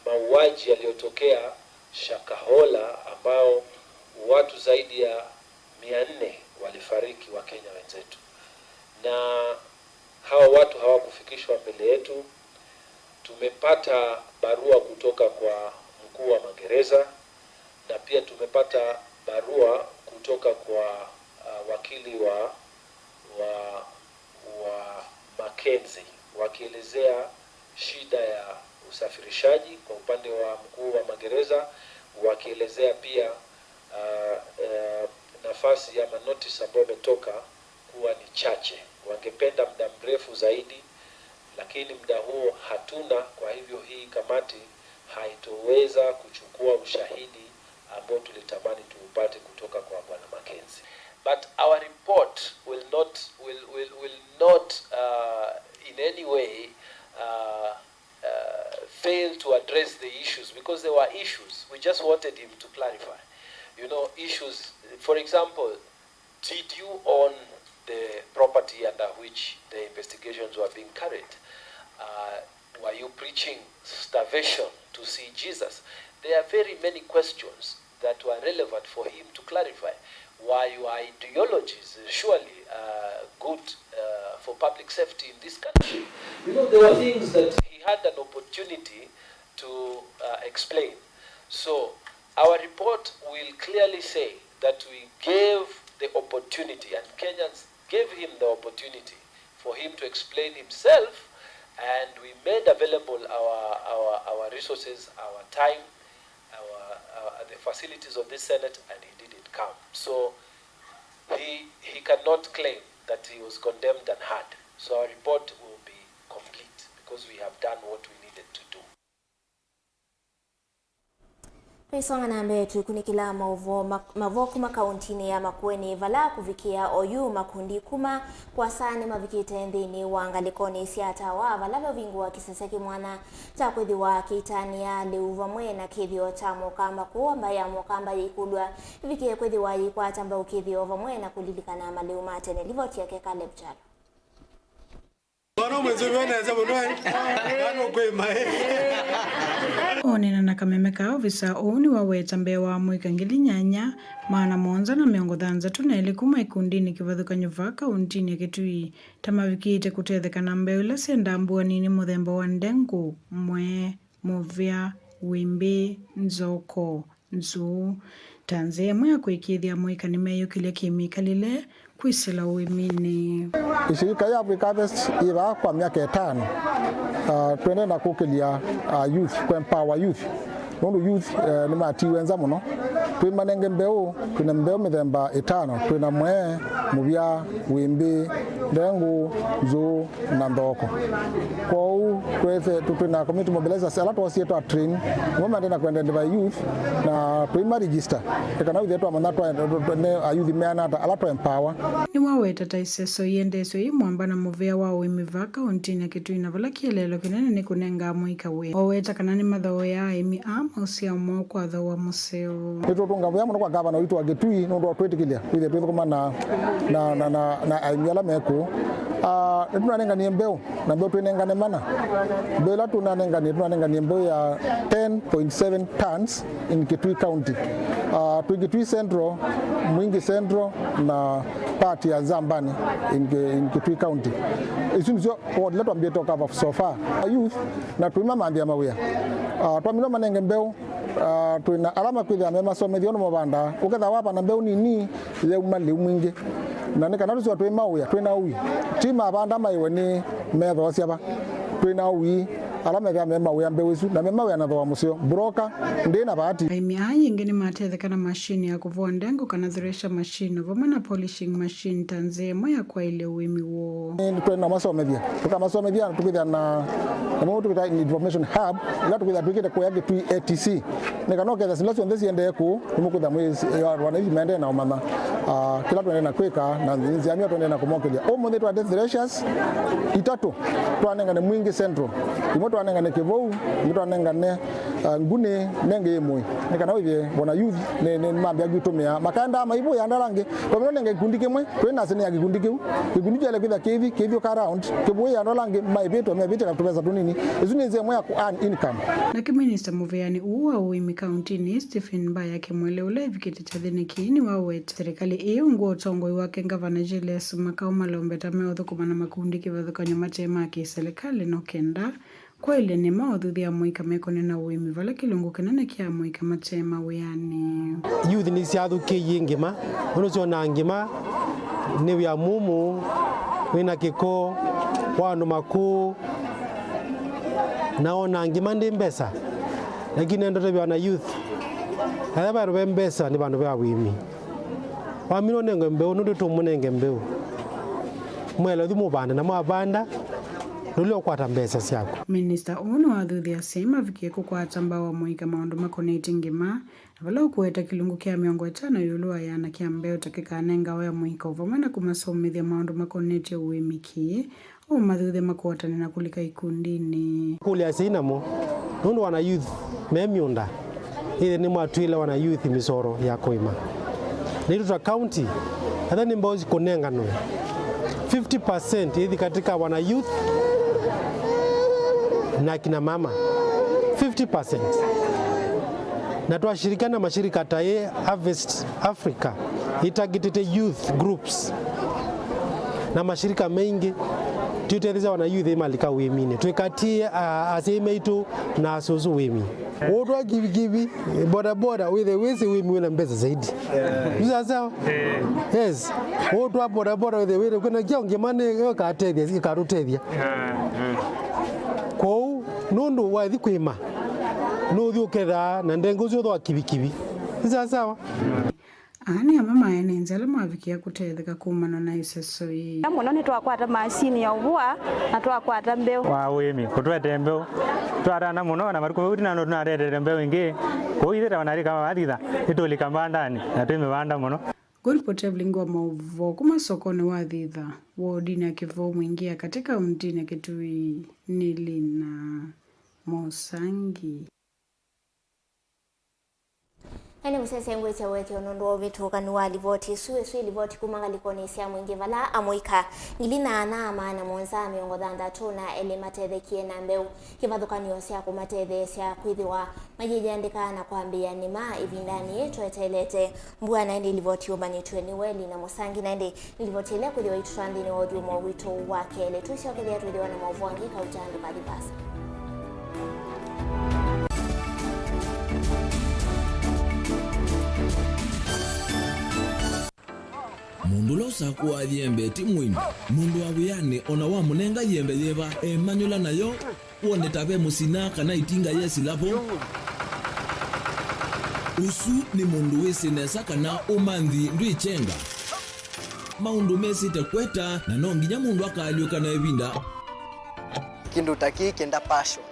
mauaji yaliyotokea Shakahola ambao watu zaidi ya 400 walifariki wa Kenya wenzetu. Na hao watu hawakufikishwa mbele yetu. Tumepata barua kutoka kwa mkuu wa magereza na pia tumepata barua kutoka kwa wakili wa Mackenzie wakielezea shida ya usafirishaji kwa upande wa mkuu wa magereza, wakielezea pia nafasi ya notice ambayo imetoka kuwa ni chache. Wangependa muda mrefu zaidi, lakini muda huo hatuna. Kwa hivyo hii kamati haitoweza kuchukua ushahidi ambao tulitamani tuupate kutoka kwa Bwana Mackenzie. But our report will not in any way fail to address the issues, because there were issues. We just wanted him to clarify. You know, issues, for example, did you own the property under which the investigations were being carried? Were you preaching starvation to see Jesus? There are very many questions that were relevant for him to clarify. Were your ideologies surely good for public safety in this country? You know, there were things that he had an opportunity to explain. So our report will clearly say that we gave the opportunity, and Kenyans gave him the opportunity for him to explain himself, and we made available our resources, our time, the facilities of the Senate, and he didn't come. So he cannot claim that he was condemned and hard. So our report will be complete because we have done what we needed to do. Pesonga na mbetu kunikila Mauvoo kuma kauntini ya Makueni vala kuvikia oyu makundi kuma kwa sane mavikite ndini wangalikoni siata wa vala vingu wa kiseseki mwana cha kwithiwa kitania liuva mwena kithio cha mokamba kuomba ya mokamba yikulwa vikie kwithiwa yikwa tamba ukithio va mwena kulilikana maliu matene livoti yake Caleb Chalo. Onena na kameme ka ofisa oni waweta mbewa mwika ngili nyanya maana monza na miongo dhanza tuneli kuma ikundini kivathuka nyuva kauntini ya Kitui tamavikite kutetheka na mbeula senda mbua nini muthemba wa ndengu mwe movia wimbi nzoko nzu tanzia mwe kuikithia mwika nimeyo kile kimikalile kwisila uimini. Ishirika ya Africa Harvest iba kwa miaka 5 twende na kukilia youth kwa empower youth nundu youth ni matiwenza muno twimanenge mbeu kuna mbeu mithemba 5 twina mwe muvya wimbi ndengu nzu na ndoko kwau twina community mobilizers ala twasieto train ngoma ndena kwenda ndiva youth na twima register kana withe twamana ne youth meana ala to empower ni waweta taiseso yendeso imwamba na muvya wa wimivaka kauntini ya Kitui na vala kielelo kinene ni kunenga mwika we waweta kana ni mathao ya imi usia mwako atho wa museo nitutunga vya muno kwa gavana witu wa Kitui nundu twitikilia withe twithukuma na aimiala meku tunanengania mbeu na mbeu twinengane mana mbeu la tunanengania mbeu ya 10.7 tons in Kitui County Kitui Central Mwingi Central na part ya Zambani in Kitui County isunzo odletwa mbieto cover so far youth na twimamambia mawia twamino manenge mbeu twina alama kwithia mema somethio no mabanda uketha wapa na mbeu nini ile umali mwingi na nika natuso twima uya twina uyi tima banda maiwe ni metho ciaba twina uyi alama ya mema uya mbeu isu na mema uya na thwa musio broker ndina bahati aimi ayingi ni matetheka na machine ya kuvua ndengo kana thresha machine vamwe na polishing machine tanzemo ya kwa ile uimi wo twina masomethia tukamasomethia tukithia na mo tukita information hub ila tukithia tukite kwa Kitui ATC nika no ketha silaso ndesi ende ku mukutha mwezi wana hivi mende na umana kila twende na kweka na nzi amia twende na kumokelia omo twa threshers itatu twanengane Mwingi Central imo twanengane Kivou imo twanengane ngune nenge imwe nika na withi bona youth ne mambia gwitumia makanda maibo ya ndarange kwa nenge gikundi kimwe twena sene ya gikundi kiu gikundi jale kwitha kivi ka round kibu ya ndarange maibeto mebete ka tupesa tunini izuni nzemwe ya ku earn income na kiminista muveani uwa uimi kauntini Stephen Mbaya kimwele ule vikiti cha thinikini waweta serikali iyo nguo tongo iwake ngavana Julius makao malombeta meothukuma na makundi kivathuka nyumatema ki serikali no kenda kwa ile ni mauthuthia mwika mekone na uimi vala kilungu kinene kia mwika matema wiani youth ni siathukiie ngima unucio na ngima ni wia mumu wina kiko wandu maku naona ngima ndi mbesa lakini ndoto bya na youth ala baro bembesa ni bandu bya wimi wamino nenge mbeu ndu tumunenge mbeu mwela thumu banda na mwabanda nulio kwata mbesa siako Minister ono wathuthi asema vikie kukwata mbawa mwika maundu makoneti ngima vala ukueta kilungu kia 50 yulu ayana kia mbeu takikanenga waya mwika uvamana kumasomithia maundu makoneti uwimikie o mathuthi makuotane na kulika ikundini kule asinamo nundu wana youth memiunda ile ni mwatwile wana youth misoro ya koima Nituta county hata ni mbozi kunenga no 50% hivi katika wana youth na kina mama 50% na tuashirikiana mashirika taye Harvest Africa itagitete youth groups na mashirika mengi tuteliza wana youth imalika wimine twikatie aseme itu na asusu wimi odwa give boda with the wisi wimi wina mbeza zaidi sasa yes odwa boda with the wili kuna kionge mane yo katethia ikarutethia ko nundu wathi kwima nuthi uketha na ndengo cio thwa kibikibi sasa ani mama ene nzala mavikia kutetheka kumana na iseso ii muno ni twakwata mashini ya uvua na twakwata mbeu wa wimi kutwete mbeu twarana muno na mariko uti na ndo narete mbeu ingi ko ithira wanari kama wathitha itulika mbandani na twime banda muno Golipote Vilingi wa Mauvoo kuma sokoni wa thitha wodini ya Kivou mwingia katika mtini ya Kitui Nilina Mosangi Ene musese ngweche weke onondo vituka nuwa livoti suwe livoti kumanga likoni siya mwingi vala amoika ngilina anama na monza miongo dhanda tuna ele matedhe kie na mbeu kivadhukanio siya kumatedhe siya kuidhiwa majiji andika na kuambia nima ivindani yetu etelete mbua naende livoti ubani tuwe weli na musangi naende livoti ile kuidhiwa itushandi ni ojumo wito wake ele tuisio kidhia tuidhiwa na Mauvoo angika ujandu kadibasa. Mundu losa kuwa yembe timwini mundu awiyane ona wa munenga yembe yeba emanyula nayo wone tabe musina kana itinga yesi lapo usu ni mundu wesinesa kana umanthi ndwichenga maundu mesite kweta na nonginya mundu akaliuka na ebinda kindu taki kenda passion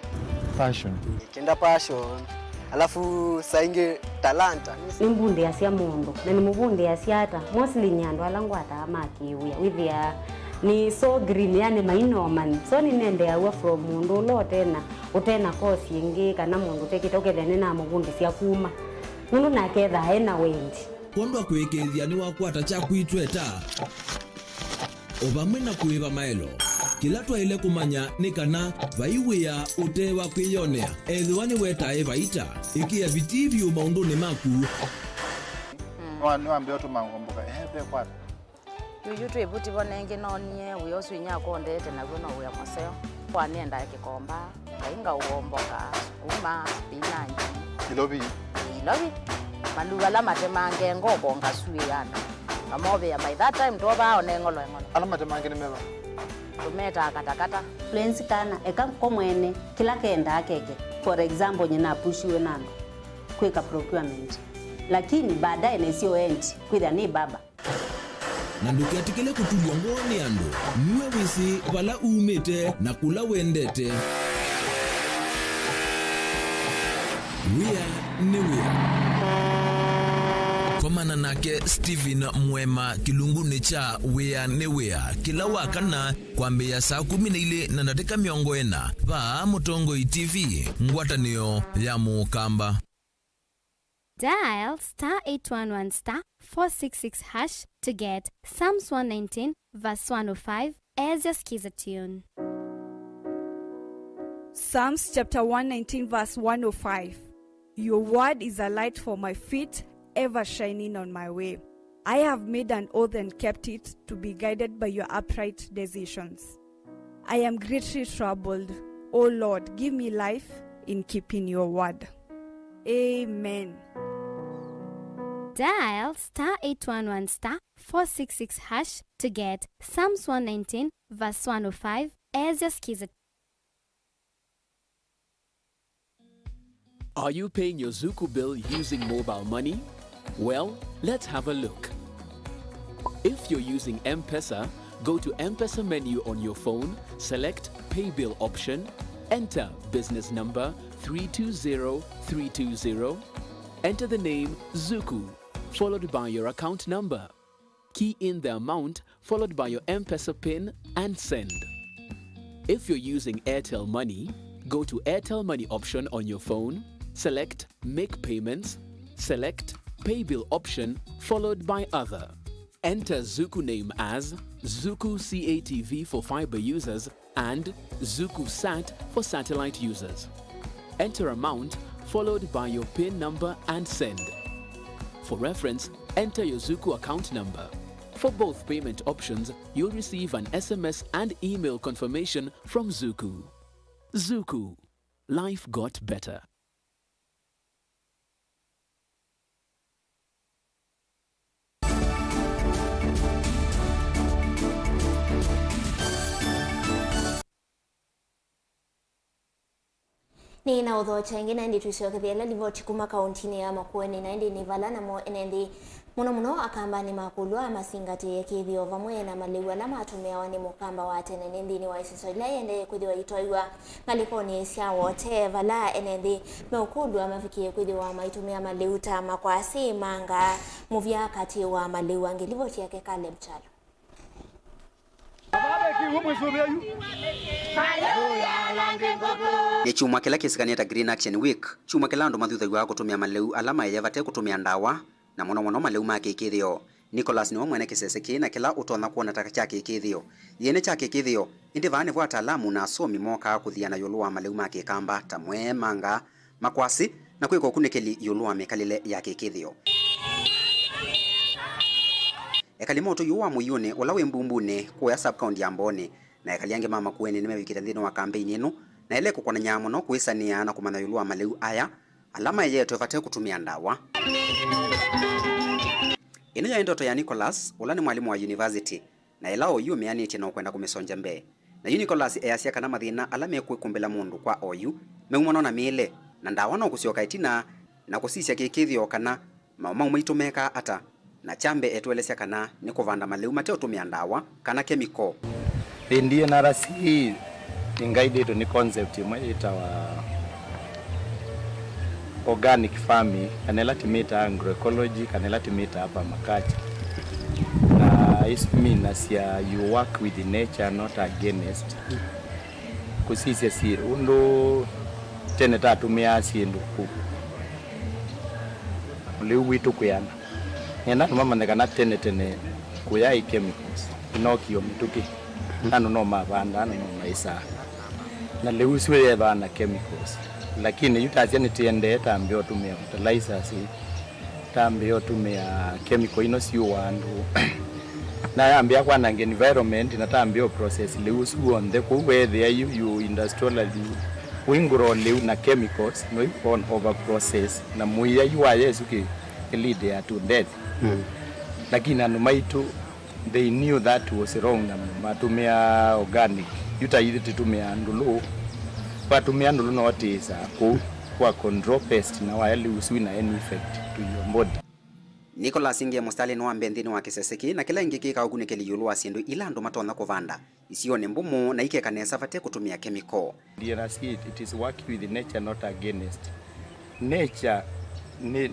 alafu sainge talanta nimbunde asia mundu na nimubunde asiata mostly nyando alangwata amakiuya withia ni so green yani mainoman so ni nende awa from mundu lotena utena kosi ingi kana mundu tekita ukethene na mubunde sia kuma mundu naketha hena wendi kondo kwekethia ni wakwata cha kwitweta obamwe kuiva maelo kila twaile kumanya ni kana vaiwia utewa kwiyonea ethwani wetae vaita ikia vitivyo maunduni maku ni wambio tu mangomboka pe kwata yuyu twebuti bonenge nonie uyoswinya kondete na gono uya moseo kwanienda kikomba kainga uomboka kuma binanyi ilobi maluga la matemange ngoko ngasuyana amobe ya by that time toba onengolo ala matemange nimeba kumeta katakata fluency kana eka komwene kila kenda akeke for example nyina pushiwe nando kweka procurement lakini baadaye nesio end kwitha ni baba na ndukiatikile kutulwa ngoni ando niwe wisi vala umete na kula wendete komana nake Steven Mwema kilunguni cha wea ne wea kila wakana kwambia saa 12 na dakika 40 va Mutongo TV ngwatanio ya mukamba. Dial *811*466# to get Psalms 119 verse 105 as your skiza tune. Psalms chapter 119 verse 105. Your word is a light for my feet, ever shining on my way. I have made an oath and kept it to be guided by your upright decisions. I am greatly troubled. O Lord, give me life in keeping your word. Amen. Dial *811*466# to get Psalms 119 verse 105 as your skiza. Are you paying your Zuku bill using mobile money? Well, let's have a look. If you're using M-Pesa, go to M-Pesa menu on your phone, select Pay Bill option, enter business number 320320, enter the name Zuku, followed by your account number. Key in the amount, followed by your M-Pesa PIN, and send. If you're using Airtel Money, go to Airtel Money option on your phone, select Make Payments, select Pay Bill option, followed by Other. Enter Zuku name as Zuku CATV for fiber users and Zuku Sat for satellite users. Enter amount, followed by your PIN number and send. For reference, enter your Zuku account number. For both payment options, you'll receive an SMS and email confirmation from Zuku. Zuku. Life got better. Ni na udho chengina ndi tusiokethela livoti kuma kauntini ya Makueni na ndi nivala mo enendi muno akamba ni makulwa masingati yekithio vamwe na maliwa na matumia wani mukamba wa tene ndi ni waisiso ila yende kwithiwa itoiwa malikoni sia wote vala enendi meukulwa mafikie kwithiwa maitumia maliuta makwasi manga muvya kati wa maliwa ngilivoti yake kale mchalo Ni chuma kila kisikania ta Green Action Week. Chuma kila ndo mathutha wa kutumia maleu alama ya vate kutumia ndawa na mono maleu make kithio. Nicholas ni mwene kiseseki na kila utona kuona taka chake kithio. Yene chake kithio indi vane vwa ataalamu na asomi moka kuthiana yolua maleu make kamba tamwe manga makwasi na kwiko kunekeli yolua mekalile yake kithio. Ekalimoto yuwa muyune olawe mbumbune kuya sub-county ya Mbone na ekaliange mama kuene nimewikita thino wa campaign ino na ele kukona nyamo no kuisania na kumana yulua maleu aya alama yetu evate kutumia ndawa. Ino ya ndoto ya Nicholas ulani mwalimu wa university na elao yu meanitie na kwenda kumisonja mbe na Nicholas easia kana mathina alame kuikumbela mundu kwa oyu meumano na mile na ndawa no kusioka itina na kusisia kikithio kana mauma itumeka ata na chambe etwelesya kana ni kuvanda maleu mateo tumia ndawa kana chemical. Ndiye narasi ingaide ni concept imwe itawa organic farming kanela timita agroecology kanela timita hapa makacha na ismina sia you work with the nature not against kusisia si undo tene tatumia sindu ku leu witu kuyana yenda mama ndekana tene kuyai chemicals inokio mituki nano no mabanda no maisa na leu siwe bana chemicals lakini yutazia nitiende tambio tumia fertilizers tambio tumia chemical ino si wandu na ambia kwa na environment na tambio process leu suonde ku whether you industrially wingro leu na chemicals no on over process na muya you are yesuki lead ya to death lakini anumaitu they knew that was wrong na matumia organic yutaidi tumia ndulu patumia ndulu no watisa kwa control pest na wali uswina any effect to your body. Nicholas inge mustali no ambendini wa kiseseki na kila ingiki ka ogunekeli yulu asindu ila ndo matona kuvanda isione mbumu na ike kanesa vate kutumia chemical. It is working with the nature not against nature ni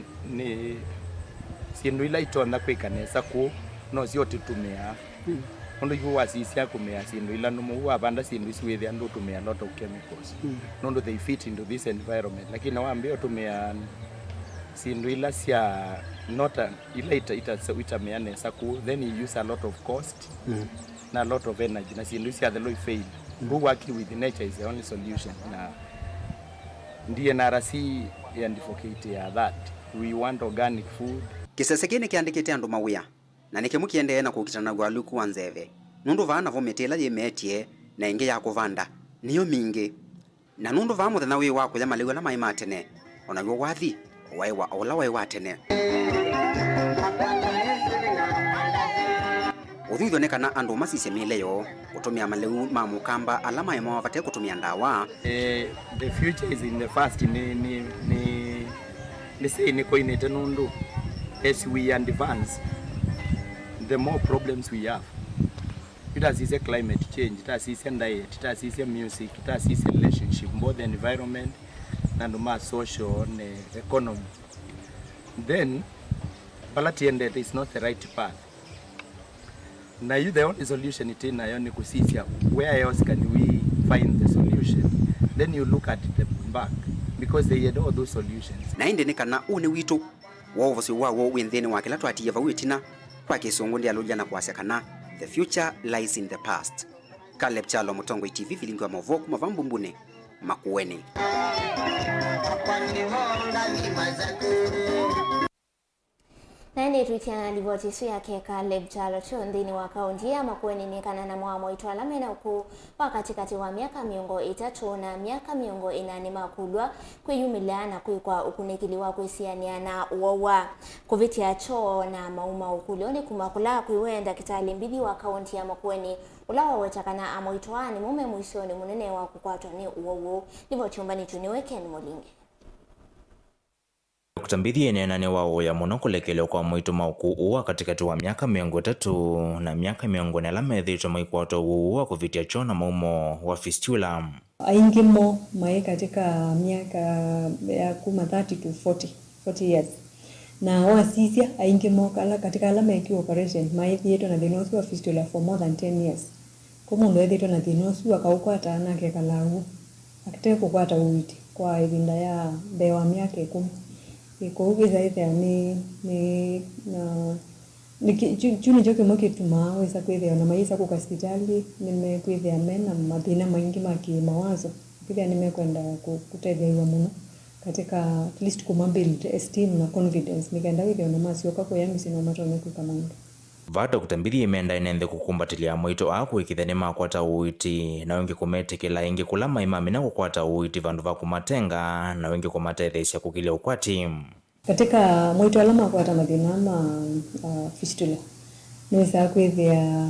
sindu ila itona kwikanesa ku no sio tutumia ondo yuwa sisia kumea sindu ila numu wa banda sindu iswethe ando tumia lot of chemicals nondo they fit into this environment lakini waambia tumia sindu ila sia not ila ita meanesa ku then you use a lot of cost na a lot of energy na sindu sia the low fail working with nature is the only solution na ndiye narasi and advocate ya that we want organic food. Kiseseki ni kiandikite andu mawia na nikimukiende na kukitana gwa luku wanzeve nundu vana vometela yemetie na inge ya kuvanda niyo mingi na nundu va muthena wi wa kuya maleu na mai matene ona yo wathi waiwa ola wai watene uthutho ne kana andu masise mileyo kutumia maleu ma mukamba alama emo vate kutumia ndawa. The future is in the fast ni say ni koinete nundu as we advance the more problems we have. It has a climate change, it has a diet, it has a music, it has a relationship, both the environment and the social and economy. Then, balati ended is not the right path. Now you the only solution it in Ioni Kusisia. Where else can we find the solution? Then you look at the back because they had all those solutions. Na inde nikana une witu wovosi wawo wendeni wakila twati yava witina kwa kisungu ndi aluja na kuwasekana the future lies in the past. Caleb Chalo Mutongo TV Vilingi wa Mauvoo kumavambumbune makuweni. Naende tuitiana ripoti isu yake Caleb Chalo ndini wa kaunti ya Makueni nikana na mwamo itwala mena uku wakatikati wa miaka miongo 3 na miaka miongo 8 makulwa kwiyumila na kwikwa ukunekiliwa kwisiania na uwawa kuvitia choo na mauma ukulioni kumakula kuiwenda kitali mbidi wa kaunti ya Makueni ulawa wetakana amoitwani mume muisioni munene wa kukwatwa ni uwawo nivo chumbani tuniweke ni Molingi. Kutambithi enenane wao ya muno kulekeleo kwa mwito mauku uwa katikati wa miaka miongo 3 na miaka miongo 4 methito maikwato uwa kuvitia choo na maumo wa fistula. Aingimo mae katika miaka ya kuma 30 to 40 years. Na wasisia aingimo kala katika alama ya operation mae yetu na diagnosis wa fistula for more than 10 years. ko mundu ethitwe na thina ucio akaukwata nake kalagu akite kukwata uiti kwa ivinda ya bewa miaka 10 ikuugiza ithia ni chuni joke mokituma wesa kwithia na maisa ku hospitali nimekwithia mena mathina maingi maki mawazo kwithia nimekwenda kutethia muno katika at least kumabuild esteem na confidence nikaenda withia na masioka kwa yamisi na matone kukamanda vata kutambithia imenda inenthe kukumbatilia mwito aku ikithani makwata uiti na wengi kumetikila ingi kulama imami na kukwata uiti vandu va kumatenga na wengi kumatethesia kukilia ukwati katika mwito alama kwata mathina ma fistula niweza kwithia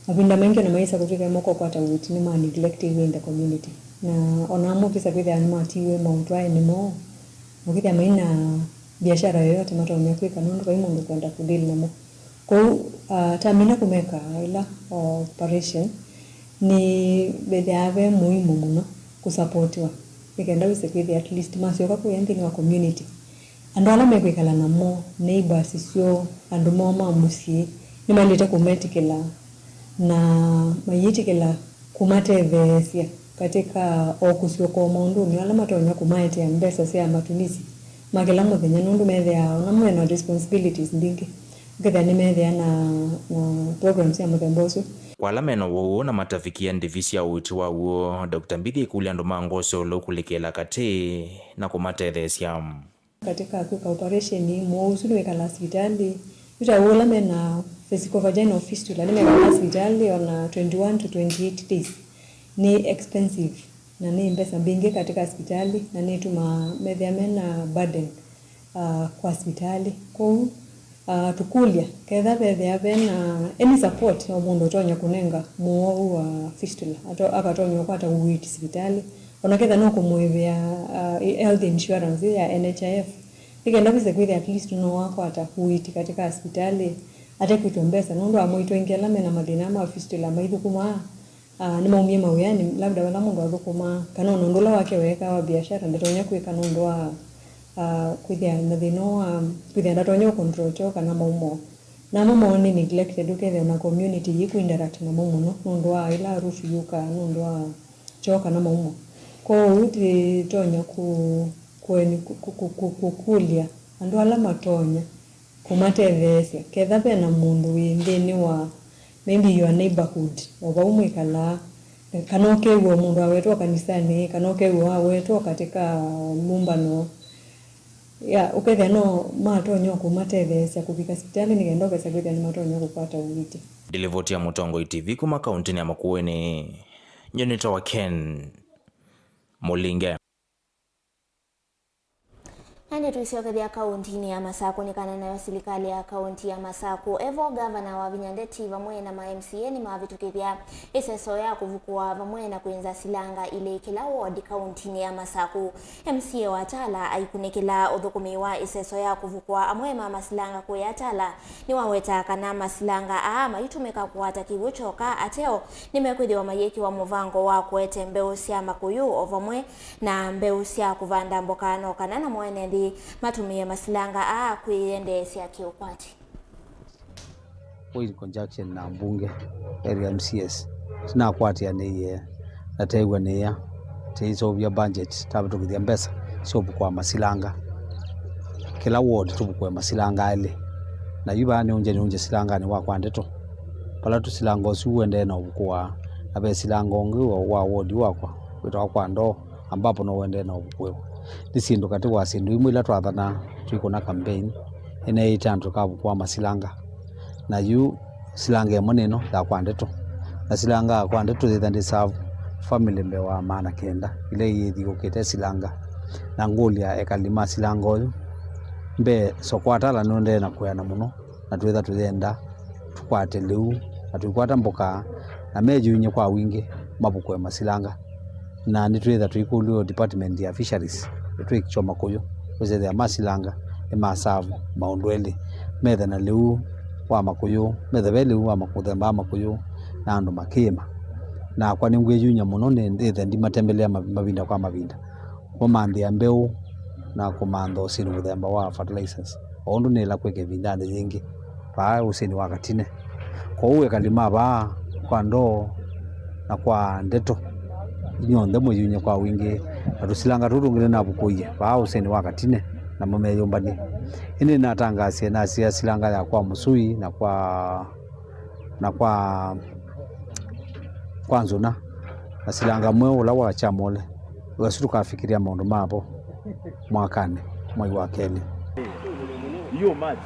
mavinda mengi na maisa kufika moko kwata uiti ni ma neglected in the community na onamo kisa kwithia ni matiwe mautwae ni mo mukithia maina biashara yoyote matone kwika nundu kwa imundu kwenda kudili namo kwa tamina kumeka ila operation ni bedave muhimu muno kusupportiwa ikenda wisekwithia at least masioka kuyenthi ni wa community andu ala mekwikala namo neighbors icio andu moma musie ni malite kumetikila na mayitikila kumatethesia katika okusio kwa mundu ni ala matonya kumaetia mbesa cia matumizi makila muthenya nundu methia ona mwena responsibilities ndingi githa ni methia na programs ya muthemba ucio kwa lameno wo na matafikia ndivisia uiti wa uo Dr. Mbithi ikulia andu mangoso lokulikela kati na kumatethesia katika kwa operation ni mwausulu wekala hospitali yuta wola mena physical vaginal fistula ni mekala hospitali on 21 to 28 days ni expensive na ni mbesa mbingi katika hospitali na ni tuma methia mena burden kwa hospitali kwa tukulia ketha bethia bena any support ya mundu tonya kunenga muo wa fistula akatonya kwata uiti hospitali onaketha no kumwithia health insurance ya NHIF ikenda kwithia at least no wakwata uiti katika hospitali ate kwitombesa nundu amoito ingela mena mathina ma fistula maithukuma ni maumie mawiyani labda wala mundu athukuma kana nundula wake weka wa biashara ndatonya kwika nundu wa kwithia mathina kwithia ndatonya control cho kana maumo na mamo ni neglected ukethia na community yiku interact na muno nundu wa ila rufu yuka nundu wa choka na maumo kwa uti tonya kukulia andu ala matonya kumatethesia ketha pena mundu windini wa maybe your neighborhood oba umwikala kana ukewo mundu awetwa kanisani kana ukewo awetwa katika mumbano ya ukethia no matonya kumatethesia kufika hospitali nigenda kwesa kwithia ni matonya kupata uwiti Delivotia Mutongo TV kuma kaunti ya Makueni Nyonita wa Ken Mulinge Hande tuisiokethia kaunti ya Masako nikana nayo serikali ya kaunti ya Masako evo governor wa Vinyandeti vamwe na MCA ni mavitukithia iseso ya kuvukua vamwe na kuenza silanga ile kila ward kaunti ya Masako MCA wa Tala aikunekila uthukumi wa iseso ya kuvukua amwe mama silanga kwa Tala ni waweta kana masilanga maitumika kuwata kivuchoka ateo nimekwithiwa mayeki wa muvango wa kwete mbeu cia makuyu ovamwe na mbeu cia kuvanda mbokano kana na mwenendi matumie masilanga kuiendeesya kiukwati in conjunction na mbunge area MCS tinakwatia ni nategwa ni ya teisovia budget tabutukithia mbesa sobu kwa masilanga kila ward tubukwe masilanga ile na yuba ni unje silanga ni wakwa ndeto pala tu silanga usiuende na ubukwa abe silanga ongi wa ward wakwa wito kwa ndo ambapo no wende na ubukwe disindu kati wa sindu imwe ila twathana twiko na campaign ene itandu kabukwa masilanga na yu silanga moneno ya kwa ndeto na silanga kwa ndeto thithandi serve family mbewa maana kenda ile yithi ukite silanga na ngulia ekalima silanga oyu mbe sokwatala nonde na kuyana muno na twetha tuthenda tukwate liu na tukwata mboka na meju inye kwa wingi mabukwe masilanga na nitwetha tuikulio department ya fisheries twikichoma kuyo weze ya masilanga e masavu maundwele metha na liu wa makuyu metha bele wa makuthemba makuyu na andu makima na kwa ningwe yunya muno ne ndetha ndi matembelea mavinda kwa mavinda kwa mandi ya mbeu na komando sini muthemba wa fertilizers ondu nila kweke vindane zingi pa usini wakatine kwa uwe kalima ba kwa ndo na kwa ndeto inyonde muyunye kwa wingi rusilanga rurungire na bukuye ba useni wakatine na mameyombani ini natangasia na sia silanga ya kwa musui na kwa nzuna na silanga mwe ula wa chamole wasuka fikiria maundu mapo mwakane mwai wa keli hiyo maji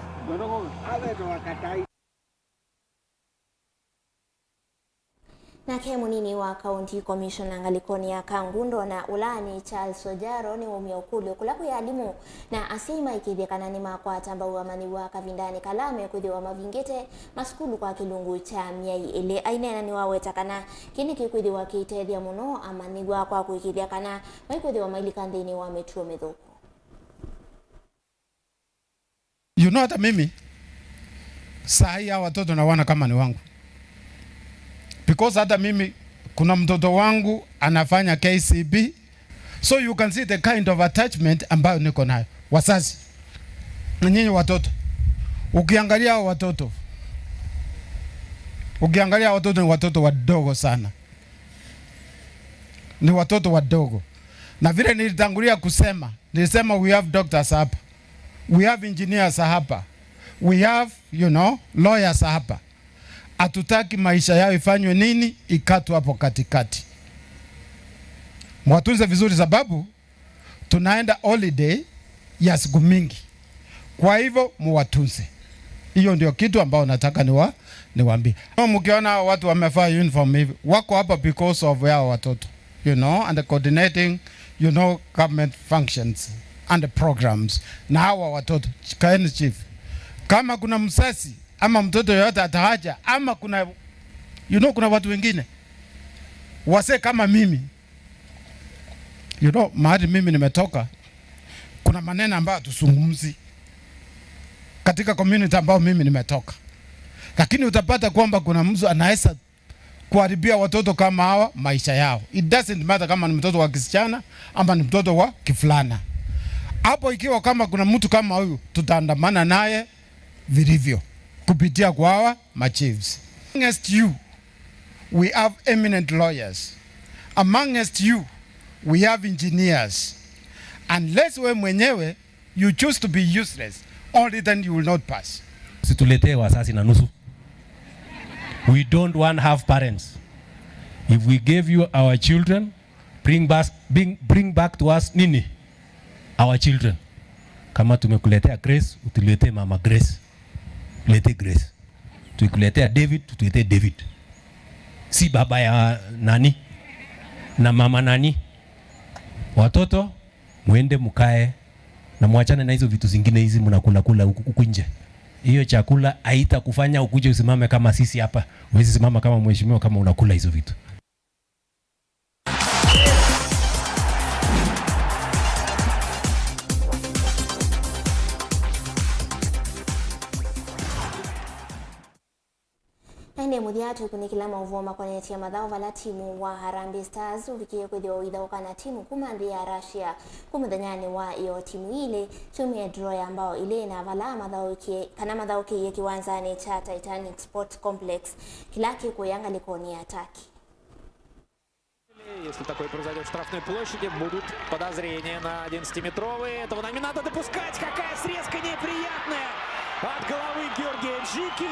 nake munini wa county commissioner ngalikoni ya Kangundo na ulani Charles Ojaro ni umya ukuli kulaku ya alimu na asima ikithekana ni makwa tambau amani wa kavindani kalame kwithiwa mavingite maskulu kwa kilungu cha miai ile ainena ni wawetakana kini kikwithiwa kitethia muno amani gwa kwa kuikithia kana maikwithiwa mailikandini wa metuo mithuku. You know hata mimi saa hii watoto nawana kama ni wangu. Because hata mimi kuna mtoto wangu anafanya KCB, so you can see the kind of attachment ambayo niko nayo. Wazazi na nyinyi watoto, ukiangalia watoto ni watoto wadogo sana, ni watoto wadogo. Na vile nilitangulia kusema, nilisema we have doctors hapa, we have engineers hapa, we have lawyers hapa. Hatutaki maisha yao ifanywe nini ikatu hapo katikati. Mwatunze vizuri sababu tunaenda holiday ya siku mingi. Kwa hivyo muwatunze. Hiyo ndio kitu ambao nataka niwaambie. Mkiona watu wamevaa uniform hivi wako hapa because of yao watoto. And the coordinating government functions and the programs. Na hawa watoto kaeni chief. Kama kuna msasi ama mtoto yote atahaja ama kuna kuna watu wengine wase kama mimi mahali mimi nimetoka kuna maneno ambayo tusungumzi katika community ambao mimi nimetoka, lakini utapata kwamba kuna mtu anaweza kuharibia watoto kama hawa maisha yao. It doesn't matter kama ni mtoto wa kisichana ama ni mtoto wa kifulana. Hapo ikiwa kama kuna mtu kama huyu tutaandamana naye vilivyo kupitia kwa hawa machiefs. Amongst you we have eminent lawyers. Amongst you we have engineers. Unless we mwenyewe you choose to be useless, only then you will not pass. Situletee wasasi na nusu. We don't want half parents. If we gave you our children, bring back to us nini? Our children. Kama tumekuletea Grace, utuletee mama Grace. Tulete Grace. Tukuletea David, tutulete David. Si baba ya nani na mama nani. Watoto muende mukae na muachane na hizo vitu zingine hizi mnakula huku nje. Hiyo chakula haita kufanya ukuje usimame kama sisi hapa. Huwezi simama kama mheshimiwa kama unakula hizo vitu. Ende mudhiatu kunikila Mauvoo makoneti ya madhao vala timu wa Harambee Stars ufikie kwithiwa uithauka na timu kumandhi ya Russia kumuthanyani wa iyo timu ile tumie draw ambao ile na vala madhao kiye kiwanzani cha Titanic Sport Complex kilaki kuyanga likoni ya Turkey. Если такое произойдет в штрафной площади, будут подозрения на 11-метровые. Этого нам не надо допускать. Какая срезка неприятная от головы Георгия Джики.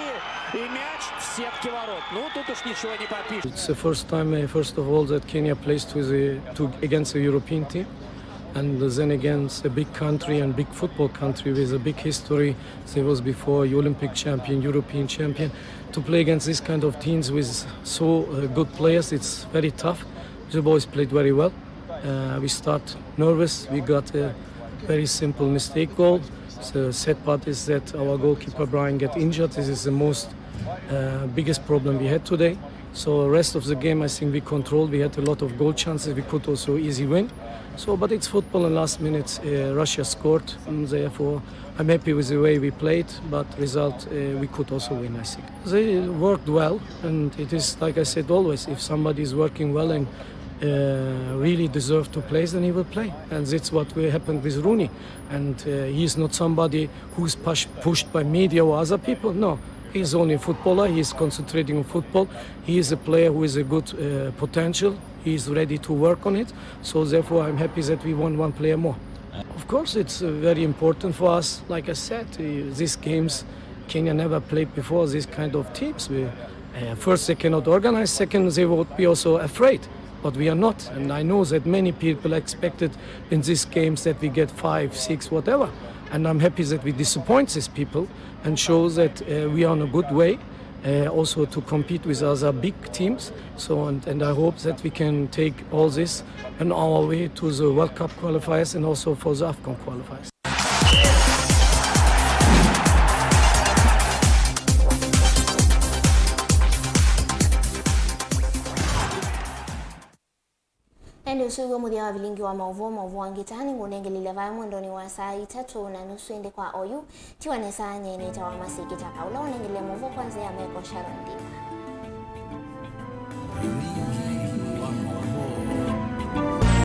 И мяч в сетке ворот. Ну, тут уж ничего не попишешь. It's the first time, first of all, that Kenya plays against a European team. And then against a big country and big football country with a big history. There was before Olympic champion, European champion. To play against this kind of teams with so good players, it's very tough. The boys played very well. We start nervous. We got a very simple mistake goal. The sad part is that our goalkeeper Brian got injured. This is the most biggest problem we had today. So the rest of the game, I think we controlled. We had a lot of goal chances. We could also easy win. So, but it's football. In last minutes, Russia scored. And therefore, I'm happy with the way we played. But result, we could also win, I think. They worked well, and it is like I said always: if somebody is working well and really deserve to play, then he will play. And that's what happened with Rooney. And he is not somebody who's pushed by media or other people. No, He's only a footballer. He's concentrating on football. He is a player who is a good potential. He's ready to work on it. So therefore, I'm happy that we won one player more. Of course, it's very important for us. Like I said, these games, Kenya never played before these kind of teams. First, they cannot organize. Second, they would be also afraid. But we are not. And I know that many people expected in these games that we get 5, 6, whatever. And I'm happy that we disappoint these people and show that we are on a good way also to compete with other big teams. So, and I hope that we can take all this on our way to the World Cup qualifiers and also for the AFCON qualifiers. Ndio usiwe mudia wa Vilingi wa Mauvoo wangitani ngunengelile vaya mwendoni wa saa 3:30 ende kwa oyu tiwa nesa nyene tawa masikitaka ula unengelile Mauvoo kwanza ya meko Sharon Diva.